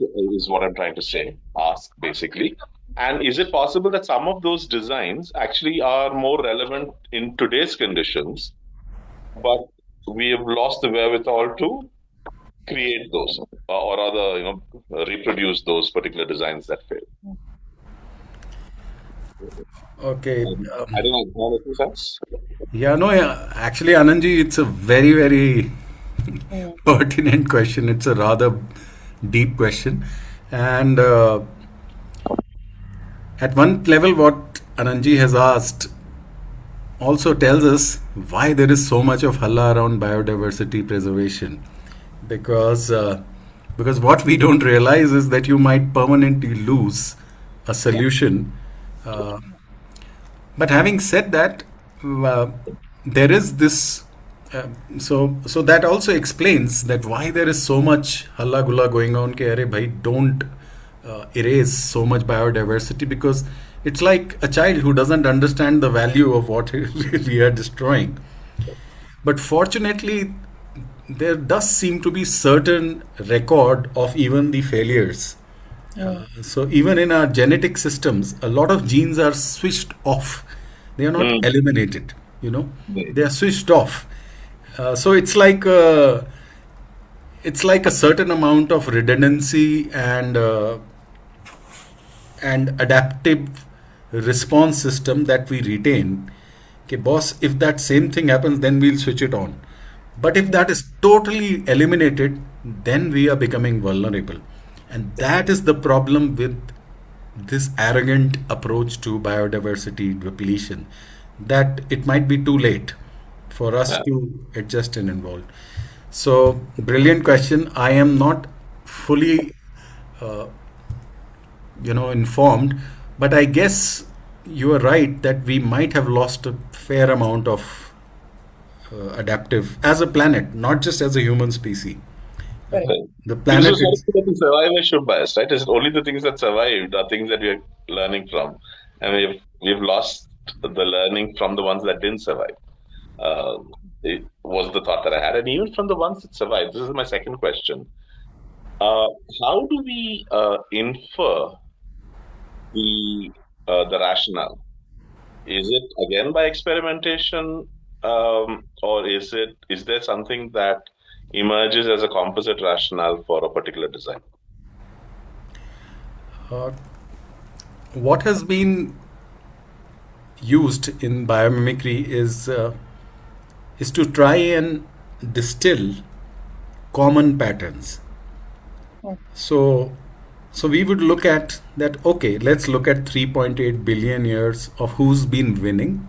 Speaker 4: what I'm trying to ask basically. And is it possible that some of those designs actually are more relevant in today's conditions, but we have lost the wherewithal to create those or rather, reproduce those particular designs that failed?
Speaker 2: Okay.
Speaker 4: I don't know. Does that make sense?
Speaker 2: Yeah, no, yeah. Actually, Anandji, it's a very, very pertinent question. It's a rather deep question. And at one level, what Anandji has asked also tells us why there is so much of halla around biodiversity preservation. Because, because what we don't realize is that you might permanently lose a solution. Uh, but having said that, uh, there is this. So that also explains that why there is so much halla gulla going on. Ke, "Arey bhai, don't erase so much biodiversity," because it's like a child who doesn't understand the value of what we are destroying. But fortunately, there does seem to be certain record of even the failures. So even in our genetic systems, a lot of genes are switched off. They are not eliminated. They are switched off. So it's like a certain amount of redundancy and adaptive response system that we retain. Okay, boss, if that same thing happens, then we'll switch it on. But if that is totally eliminated, then we are becoming vulnerable. And that is the problem with this arrogant approach to biodiversity depletion, that it might be too late for us to adjust and evolve. So, brilliant question. I am not fully uh, informed, but I guess you are right that we might have lost a fair amount of adaptive as a planet, not just as a human species.
Speaker 1: Correct.
Speaker 2: The
Speaker 4: Because
Speaker 2: planet
Speaker 4: it's
Speaker 2: is.
Speaker 4: the survivorship bias, right? It's only the things that survived are things that we are learning from, and we've lost the learning from the ones that didn't survive. It was the thought that I had, and even from the ones that survived. This is my second question. How do we infer the rationale Is it again by experimentation, or is there something that emerges as a composite rationale for a particular design?
Speaker 2: Uh, what has been used in biomimicry is to try and distill common patterns.
Speaker 1: Oh,
Speaker 2: So, so we would look at that. Okay, let's look at 3.8 billion years of who's been winning.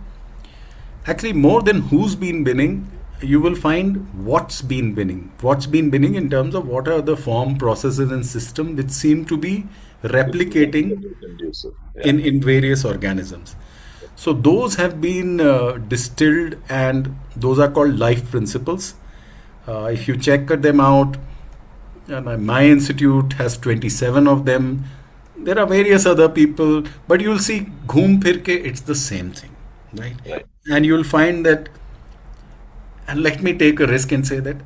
Speaker 2: Actually, more than who's been winning, you will find what's been winning. What's been winning in terms of what are the form, processes, and system which seem to be
Speaker 4: Which is
Speaker 2: replicating
Speaker 4: absolutely conducive. Yeah.
Speaker 2: in various organisms. So those have been distilled, and those are called life principles. If you check them out, my institute has 27 of them. There are various other people, but you'll see ghoom phir ke, it's the same thing, right?
Speaker 4: Right.
Speaker 2: And you'll find that, and let me take a risk and say that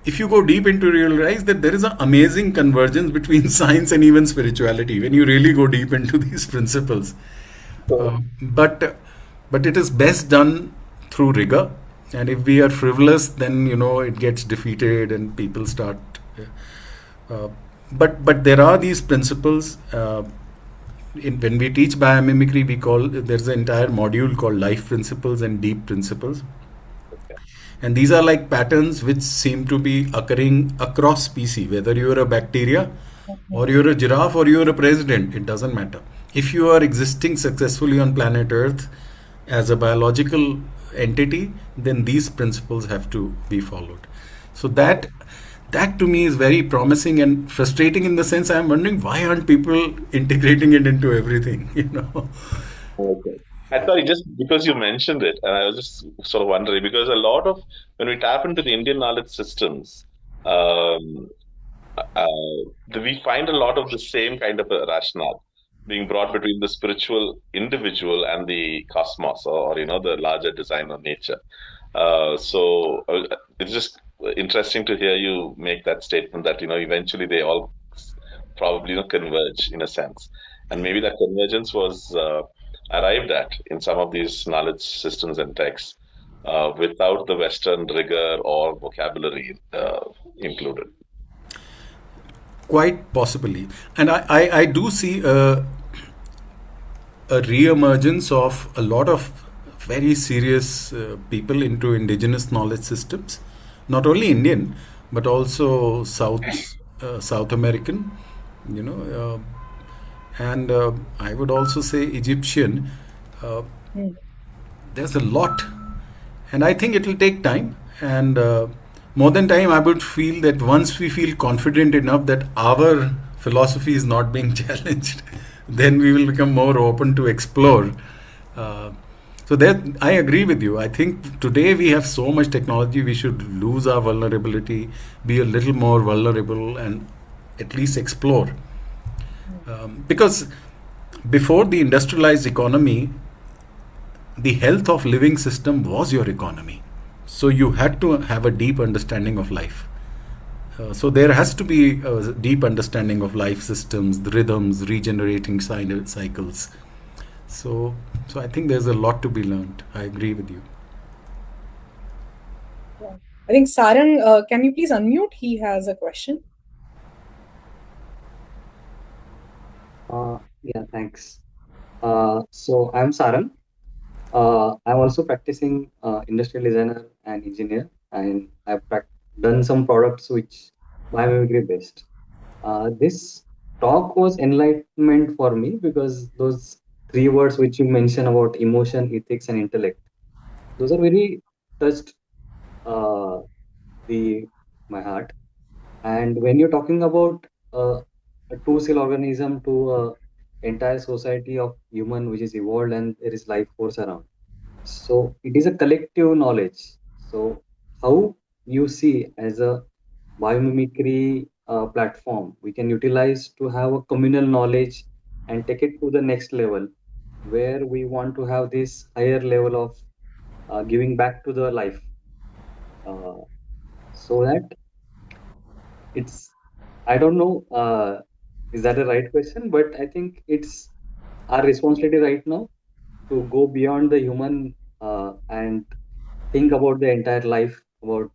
Speaker 2: if you go deep into, you realize that there is an amazing convergence between science and even spirituality when you really go deep into these principles.
Speaker 4: So,
Speaker 2: But it is best done through rigor, and if we are frivolous, then it gets defeated and people start. Uh, but there are these principles. When we teach biomimicry, we call there's an entire module called life principles and deep principles.
Speaker 4: okay.
Speaker 2: And these are like patterns which seem to be occurring across species, whether you're a bacteria
Speaker 1: okay.
Speaker 2: or you're a giraffe or you're a president, it doesn't matter. If you are existing successfully on planet Earth as a biological entity, then these principles have to be followed. So that to me is very promising and frustrating in the sense I'm wondering why aren't people integrating it into everything,
Speaker 4: Okay. I thought just because you mentioned it, and I was just sort of wondering because a lot of when we tap into the Indian knowledge systems, um, we find a lot of the same kind of a rationale being brought between the spiritual individual and the cosmos, or the larger design of nature. So it's just interesting to hear you make that statement that eventually they all probably converge in a sense, and maybe that convergence was arrived at in some of these knowledge systems and texts without the Western rigor or vocabulary included.
Speaker 2: Quite possibly. And I do see a re-emergence of a lot of very serious people into indigenous knowledge systems, not only Indian but also South American, and I would also say Egyptian. Uh,
Speaker 1: Hmm.
Speaker 2: there's a lot, and I think it will take time. And more than time, I would feel that once we feel confident enough that our philosophy is not being challenged, then we will become more open to explore. Uh, so that I agree with you. I think today we have so much technology, we should lose our vulnerability, be a little more vulnerable, and at least explore. Because before the industrialized economy, the health of living system was your economy. So you had to have a deep understanding of life. So there has to be a deep understanding of life systems, the rhythms, regenerating cycles. So I think there's a lot to be learned. I agree with you.
Speaker 1: Yeah. I think Sarang, can you please unmute? He has a question.
Speaker 5: Yeah, thanks. So I'm Saran. I'm also practicing industrial designer and engineer, and done some products which biomimicry based. This talk was enlightenment for me because those three words which you mentioned about emotion, ethics, and intellect, those are very touched uh, the my heart. And when you're talking about a two-cell organism to a entire society of human which is evolved and there is life force around. So it is a collective knowledge. So how you see as a biomimicry platform, we can utilize to have a communal knowledge and take it to the next level where we want to have this higher level of giving back to the life. So that it's I don't know, is that a right question? But I think it's our responsibility right now to go beyond the human and think about the entire life, about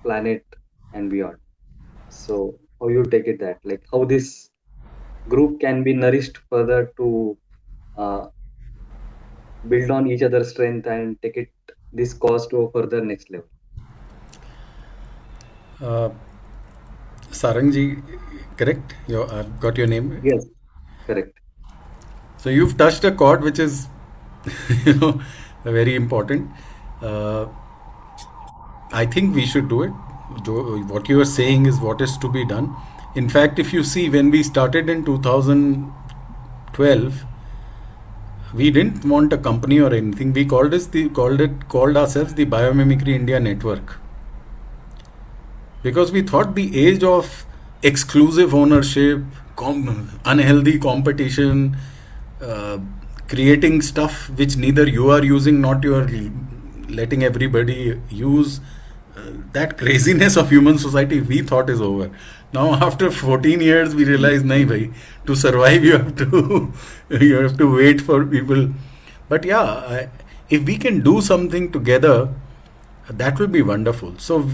Speaker 5: planet and beyond. So how you take it that, like how this group can be nourished further to uh, build on each other's strength and take it this cause to a further next level.
Speaker 2: Uh, Sarangji, correct? I've got your name.
Speaker 5: Yes, correct.
Speaker 2: So you've touched a chord which is, you know, very important. Uh, I think we should do it. What you are saying is what is to be done. In fact, if you see, when we started in 2012, we didn't want a company or anything. We called ourselves the Biomimicry India Network, because we thought the age of exclusive ownership, unhealthy competition, uh, creating stuff which neither you are using, not you are letting everybody use, that craziness of human society we thought is over. Now after 14 years we realize, nahi bhai, to survive you have to you have to wait for people. But yeah, if we can do something together, that will be wonderful. So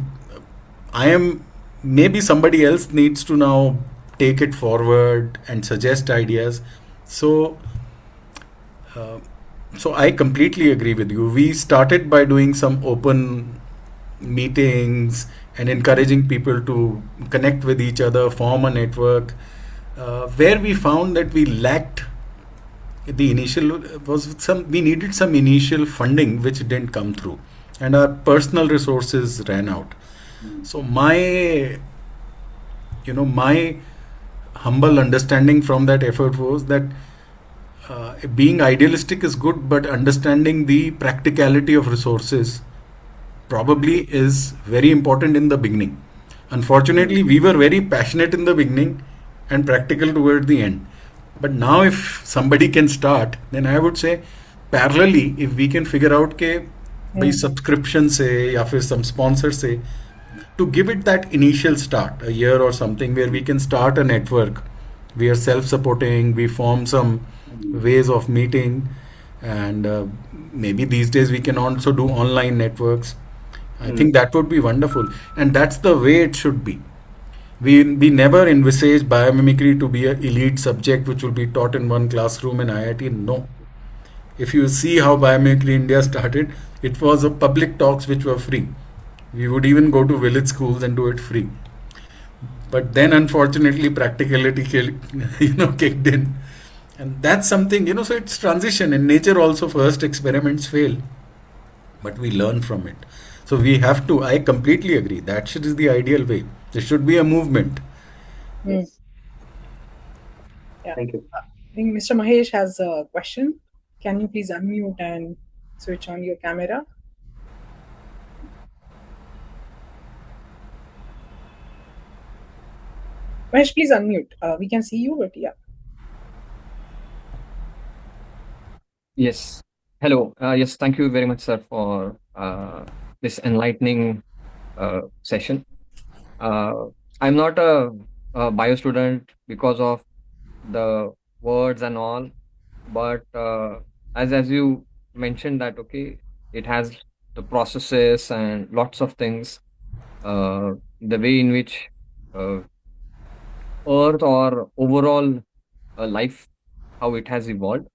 Speaker 2: I am, maybe somebody else needs to now take it forward and suggest ideas. So, uh, so I completely agree with you. We started by doing some open meetings and encouraging people to connect with each other, form a network. Where we found that we lacked the initial was some, we needed some initial funding which didn't come through, and our personal resources ran out. So my humble understanding from that effort was that being idealistic is good, but understanding the practicality of resources probably is very important in the beginning. Unfortunately, we were very passionate in the beginning and practical toward the end. But now, if somebody can start, then I would say parallelly, if we can figure out के भाई subscription से या फिर some sponsor से, to give it that initial start, a year or something, where we can start a network. We are self-supporting. We form some ways of meeting, and maybe these days we can also do online networks. I think that would be wonderful, and that's the way it should be. We never envisage biomimicry to be an elite subject which will be taught in one classroom in IIT. No. If you see how Biomimicry India started, it was a public talks which were free. We would even go to village schools and do it free. But then, unfortunately, practicality kicked in, and that's something, so it's transition. In nature, also, first experiments fail, but we learn from it. So we have to. I completely agree. That is the ideal way. There should be a movement.
Speaker 5: Yes.
Speaker 1: Yeah.
Speaker 5: Thank you.
Speaker 1: I think Mr. Mahesh has a question. Can you please unmute and switch on your camera? Mahesh, please unmute. We can see you, but yeah.
Speaker 6: Yes. Hello. Yes, thank you very much, sir, for this enlightening session. I'm not a bio student because of the words and all, but as you mentioned that, okay, it has the processes and lots of things, the way in which Earth or overall life, how it has evolved.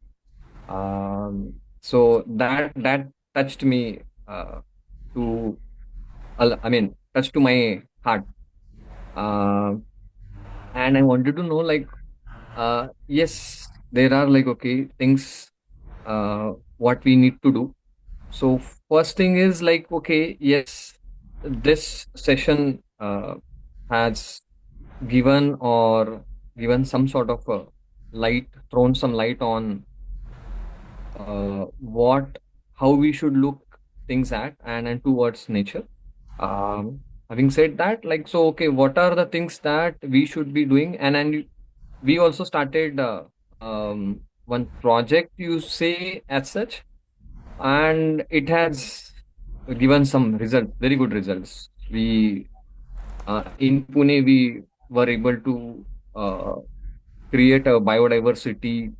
Speaker 6: So that touched me to, touched to my heart. And I wanted to know, like, yes, there are like, okay, things what we need to do. So first thing is like, okay, yes, this session has given some sort of thrown some light on how we should look things at and towards nature. Having said that, like, so okay, what are the things that we should be doing? And we also started one project, you say, as such, and it has given some result, very good results. We in Pune, we were able to create a biodiversity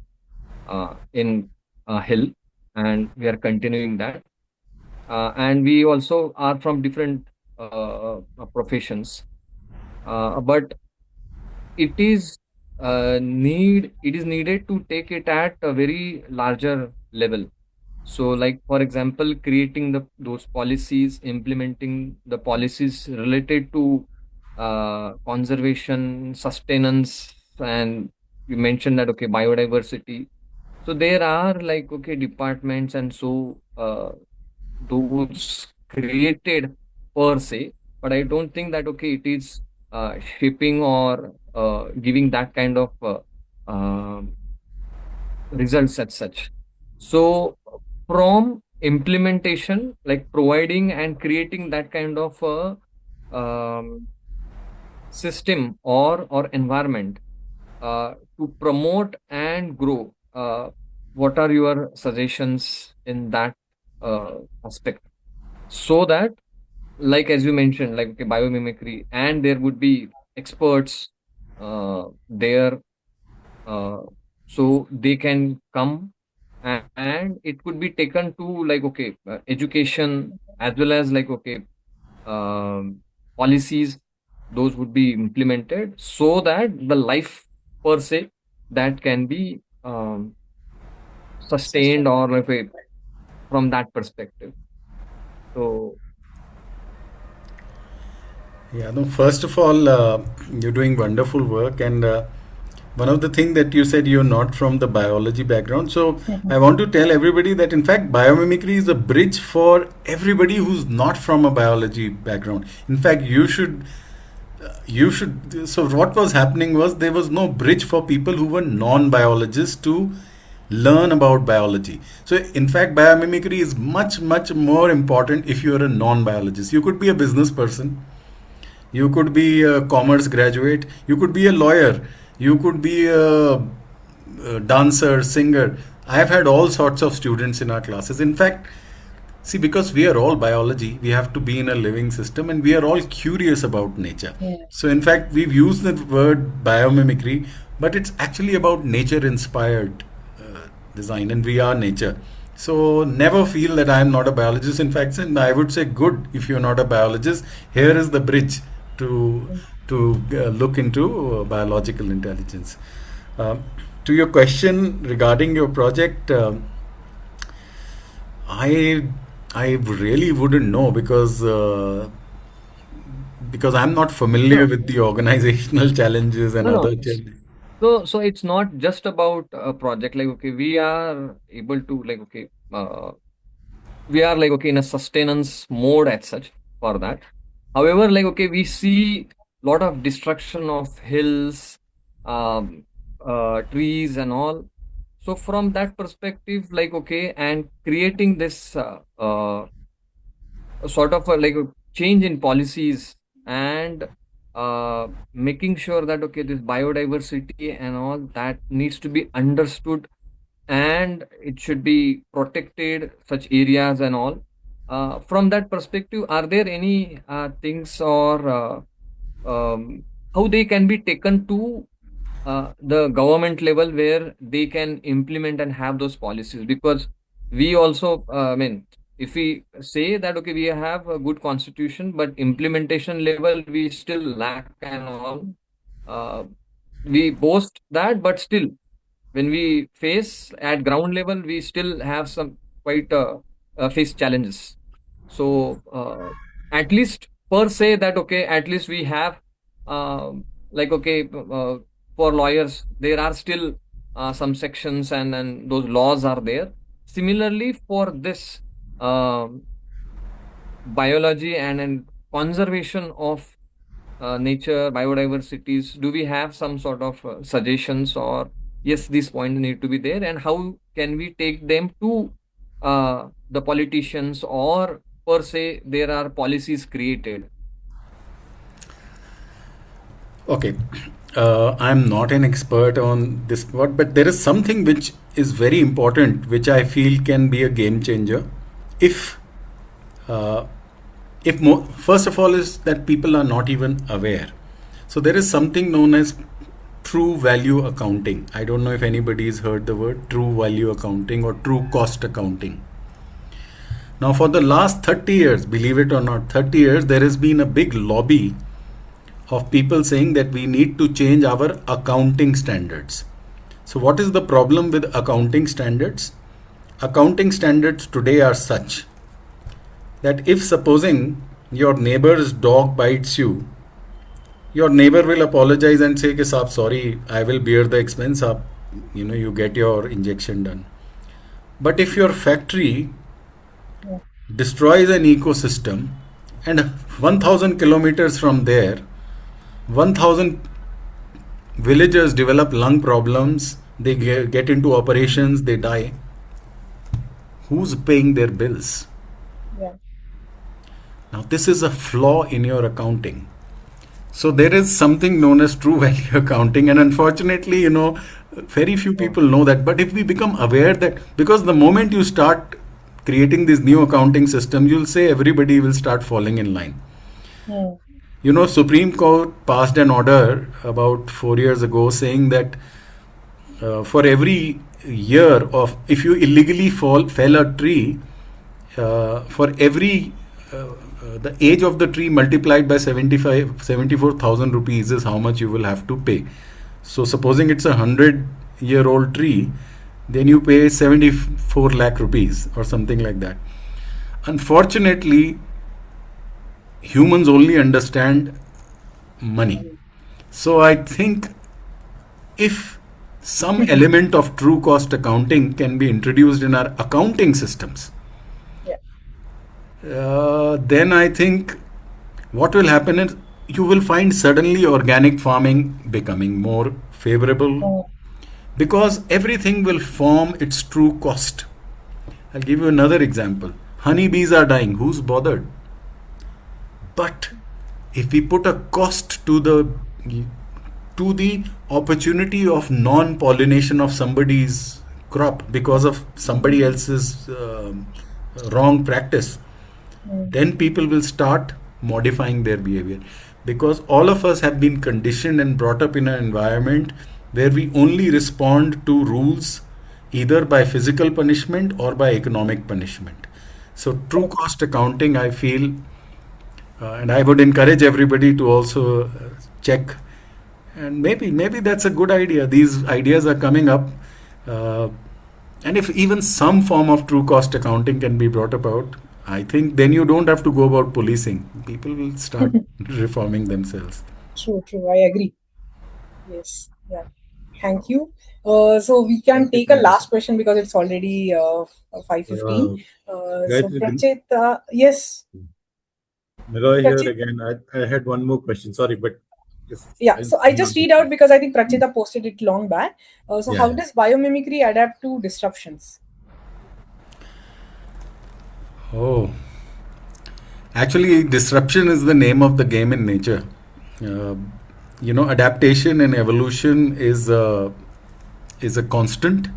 Speaker 6: in a hill. and we are continuing that. And we also are from different professions, but it is it is needed to take it at a very larger level. So, like for example, creating those policies, implementing the policies related to conservation, sustenance, and you mentioned that okay, biodiversity. So there are like okay departments and so those created per se, but I don't think that okay it is shipping or giving that kind of results as such. So from implementation, like providing and creating that kind of system or environment to promote and grow. What are your suggestions in that aspect? So that, like as you mentioned, like okay, biomimicry, and there would be experts there, uh, so they can come and it could be taken to like okay, education as well as like okay, policies, those would be implemented so that the life per se that can be sustained or like from that perspective. So
Speaker 2: Yeah, no, first of all, you're doing wonderful work. And one of the thing that you said, you're not from the biology background. So I want to tell everybody that in fact, biomimicry is a bridge for everybody who's not from a biology background. In fact, so what was happening was there was no bridge for people who were non-biologists to learn about biology. So in fact, biomimicry is much, much more important if you're a non-biologist. You could be a business person, you could be a commerce graduate, you could be a lawyer, you could be a dancer, singer. I have had all sorts of students in our classes. In fact, see, because we are all biology, we have to be in a living system and we are all curious about nature. So, in fact, we've used the word biomimicry, but it's actually about nature inspired design, and we are nature. So, never feel that I am not a biologist. In fact, I would say, good if you're not a biologist. Here is the bridge to look into biological intelligence. To your question regarding your project, I I really wouldn't know because I'm not familiar
Speaker 6: no,
Speaker 2: with the organizational challenges and
Speaker 6: no,
Speaker 2: other
Speaker 6: no.
Speaker 2: challenges.
Speaker 6: So it's not just about a project. Like okay, we are able to like okay, we are like okay in a sustenance mode as such for that. However, like okay, we see lot of destruction of hills, um, trees and all. So from that perspective, like okay, and creating this sort of like a change in policies and making sure that okay, this biodiversity and all that needs to be understood and it should be protected, such areas and all. From that perspective, are there any things or how they can be taken to the government level where they can implement and have those policies? Because we also, I mean, if we say that okay, we have a good constitution, but implementation level we still lack and all. Uh, we boast that, but still when we face at ground level we still have some quite face challenges. So at least per se that okay, at least we have like okay, for lawyers there are still some sections and those laws are there. Similarly for this um biology and conservation of nature, biodiversities, do we have some sort of suggestions or yes, these points need to be there, and how can we take them to the politicians or per se there are policies created?
Speaker 2: Okay. I'm not an expert on this part, but there is something which is very important, which I feel can be a game changer. If, uh, first of all, is that people are not even aware. So there is something known as true value accounting. I don't know if anybody's heard the word true value accounting or true cost accounting. Now, for the last 30 years, believe it or not, 30 years, there has been a big lobby of people saying that we need to change our accounting standards. So, what is the problem with accounting standards? Accounting standards today are such that if supposing your neighbor's dog bites you, your neighbor will apologize and say, "Ki, Saab, sorry, I will bear the expense. You get your injection done." But if your factory
Speaker 1: Yeah.
Speaker 2: destroys an ecosystem and 1000 kilometers from there, 1000 villagers develop lung problems, they get into operations, they die, who's paying their bills?
Speaker 1: Yeah.
Speaker 2: Now, this is a flaw in your accounting. So there is something known as true value accounting, and unfortunately, very few people know that. But if we become aware that, because the moment you start creating this new accounting system, you'll say everybody will start falling in line. Supreme Court passed an order about 4 years ago saying that for every year of, if you illegally fell a tree, for every the age of the tree multiplied by 74,000 rupees is how much you will have to pay. So supposing it's 100-year-old tree, then you pay 74 lakh rupees or something like that. Unfortunately, humans only understand money. So I think if some element of true cost accounting can be introduced in our accounting systems, then I think what will happen is you will find suddenly organic farming becoming more favorable because everything will form its true cost. I'll give you another example. Honeybees are dying. Who's bothered? But if we put a cost to the opportunity of non-pollination of somebody's crop because of somebody else's wrong practice, then people will start modifying their behavior, because all of us have been conditioned and brought up in an environment where we only respond to rules either by physical punishment or by economic punishment. So true cost accounting, I feel, and I would encourage everybody to also check, and maybe that's a good idea. These ideas are coming up, and if even some form of true cost accounting can be brought about, I think then you don't have to go about policing. People will start reforming themselves.
Speaker 1: True. I agree. Yes. Yeah. Thank you. So we can take a last question because it's already 5:15. So
Speaker 3: Gayatri,
Speaker 1: Prachit, yes.
Speaker 3: Niloy here
Speaker 1: Prachit?
Speaker 3: again. I had one more question. Sorry, but
Speaker 1: So I just read out because I think Prachita posted it long back. So how does biomimicry adapt to disruptions?
Speaker 2: Oh, actually, disruption is the name of the game in nature. Adaptation and evolution is a constant.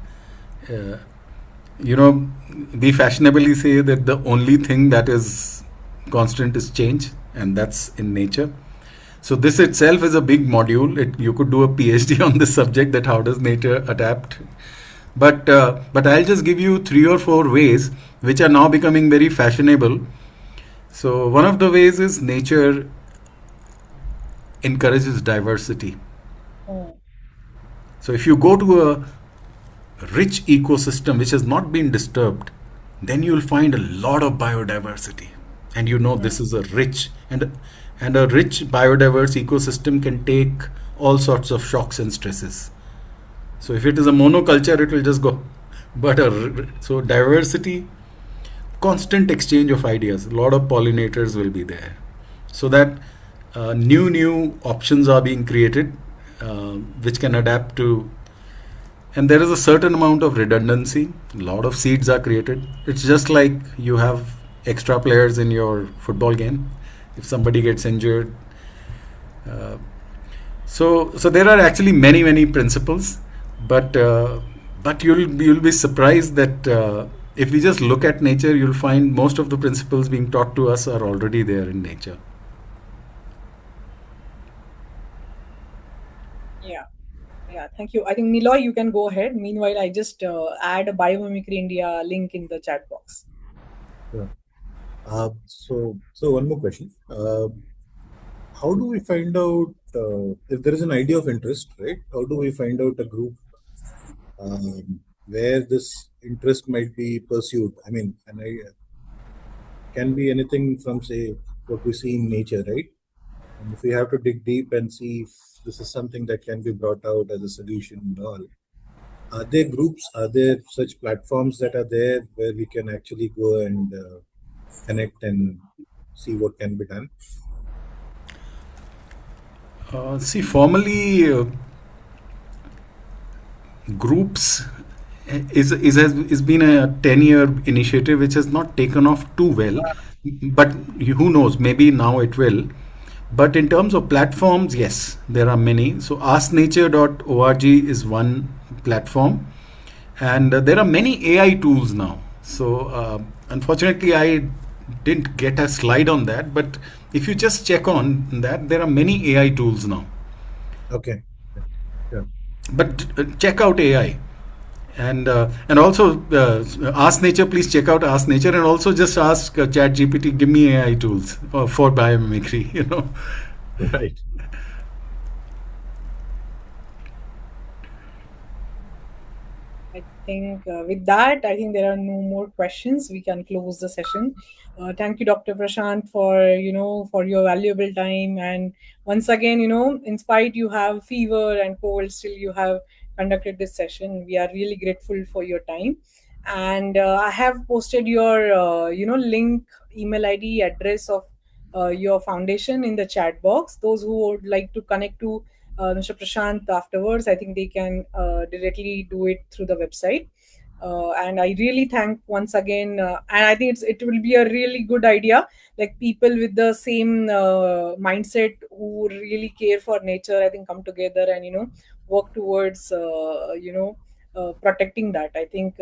Speaker 2: We fashionably say that the only thing that is constant is change, and that's in nature. So this itself is a big module. You could do a PhD on this subject, that how does nature adapt. But I'll just give you 3 or 4 ways which are now becoming very fashionable. So one of the ways is nature encourages diversity. So if you go to a rich ecosystem which has not been disturbed, then you'll find a lot of biodiversity. And this is a rich and a rich biodiverse ecosystem can take all sorts of shocks and stresses. So if it is a monoculture, it will just go. But so diversity, constant exchange of ideas, a lot of pollinators will be there, so that new options are being created which can adapt to, and there is a certain amount of redundancy. A lot of seeds are created. It's just like you have extra players in your football game. If somebody gets injured, so there are actually many principles, but you'll be surprised that if we just look at nature, you'll find most of the principles being taught to us are already there in nature.
Speaker 1: Yeah. Yeah, thank you. I think Niloy, you can go ahead. Meanwhile, I just add a Biomimicry India link in the chat box.
Speaker 3: Yeah. So one more question. How do we find out if there is an idea of interest, right? How do we find out a group where this interest might be pursued? I mean, an idea can be anything from, say, what we see in nature, right? And if we have to dig deep and see if this is something that can be brought out as a solution and all, are there groups, are there such platforms that are there where we can actually go and connect and see what can be done?
Speaker 2: See, formally, groups is been a 10-year initiative which has not taken off too well, but who knows, maybe now it will. But in terms of platforms, yes, there are many. So asknature.org is one platform, and there are many AI tools now. So unfortunately I didn't get a slide on that, but if you just check on that, there are many AI tools now.
Speaker 3: Okay. Yeah.
Speaker 2: But check out AI, and also ask nature. Please check out ask nature, and also just ask chat gpt, give me AI tools for biomimicry,
Speaker 3: Right.
Speaker 1: I think with that, I think there are no more questions. We can close the session. Thank you, Dr. Prashant, for your valuable time. And once again, in spite you have fever and cold, still you have conducted this session. We are really grateful for your time. And I have posted your link, email ID, address of your foundation in the chat box. Those who would like to connect to Mr. Prashant afterwards, I think they can directly do it through the website. And I really thank once again, and I think it will be a really good idea. Like people with the same mindset who really care for nature, I think come together and work towards protecting that. I think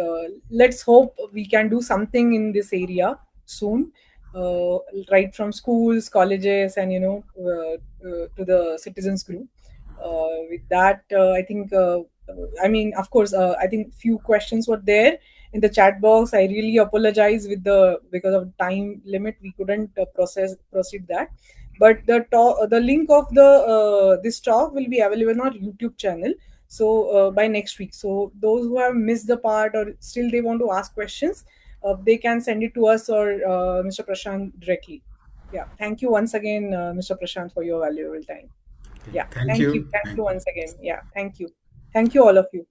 Speaker 1: let's hope we can do something in this area soon, right from schools, colleges, and to the citizens group. With that, I think, of course, I think few questions were there in the chat box. I really apologize because of time limit, we couldn't proceed that. But the link of this talk will be available on our YouTube channel. So by next week. So those who have missed the part or still they want to ask questions, they can send it to us or Mr. Prashant directly. Yeah. Thank you once again, Mr. Prashant, for your valuable time. Yeah.
Speaker 2: Thank
Speaker 1: Thank you.
Speaker 2: you.
Speaker 1: Thank you once again. Yeah. Thank you. Thank you, all of you.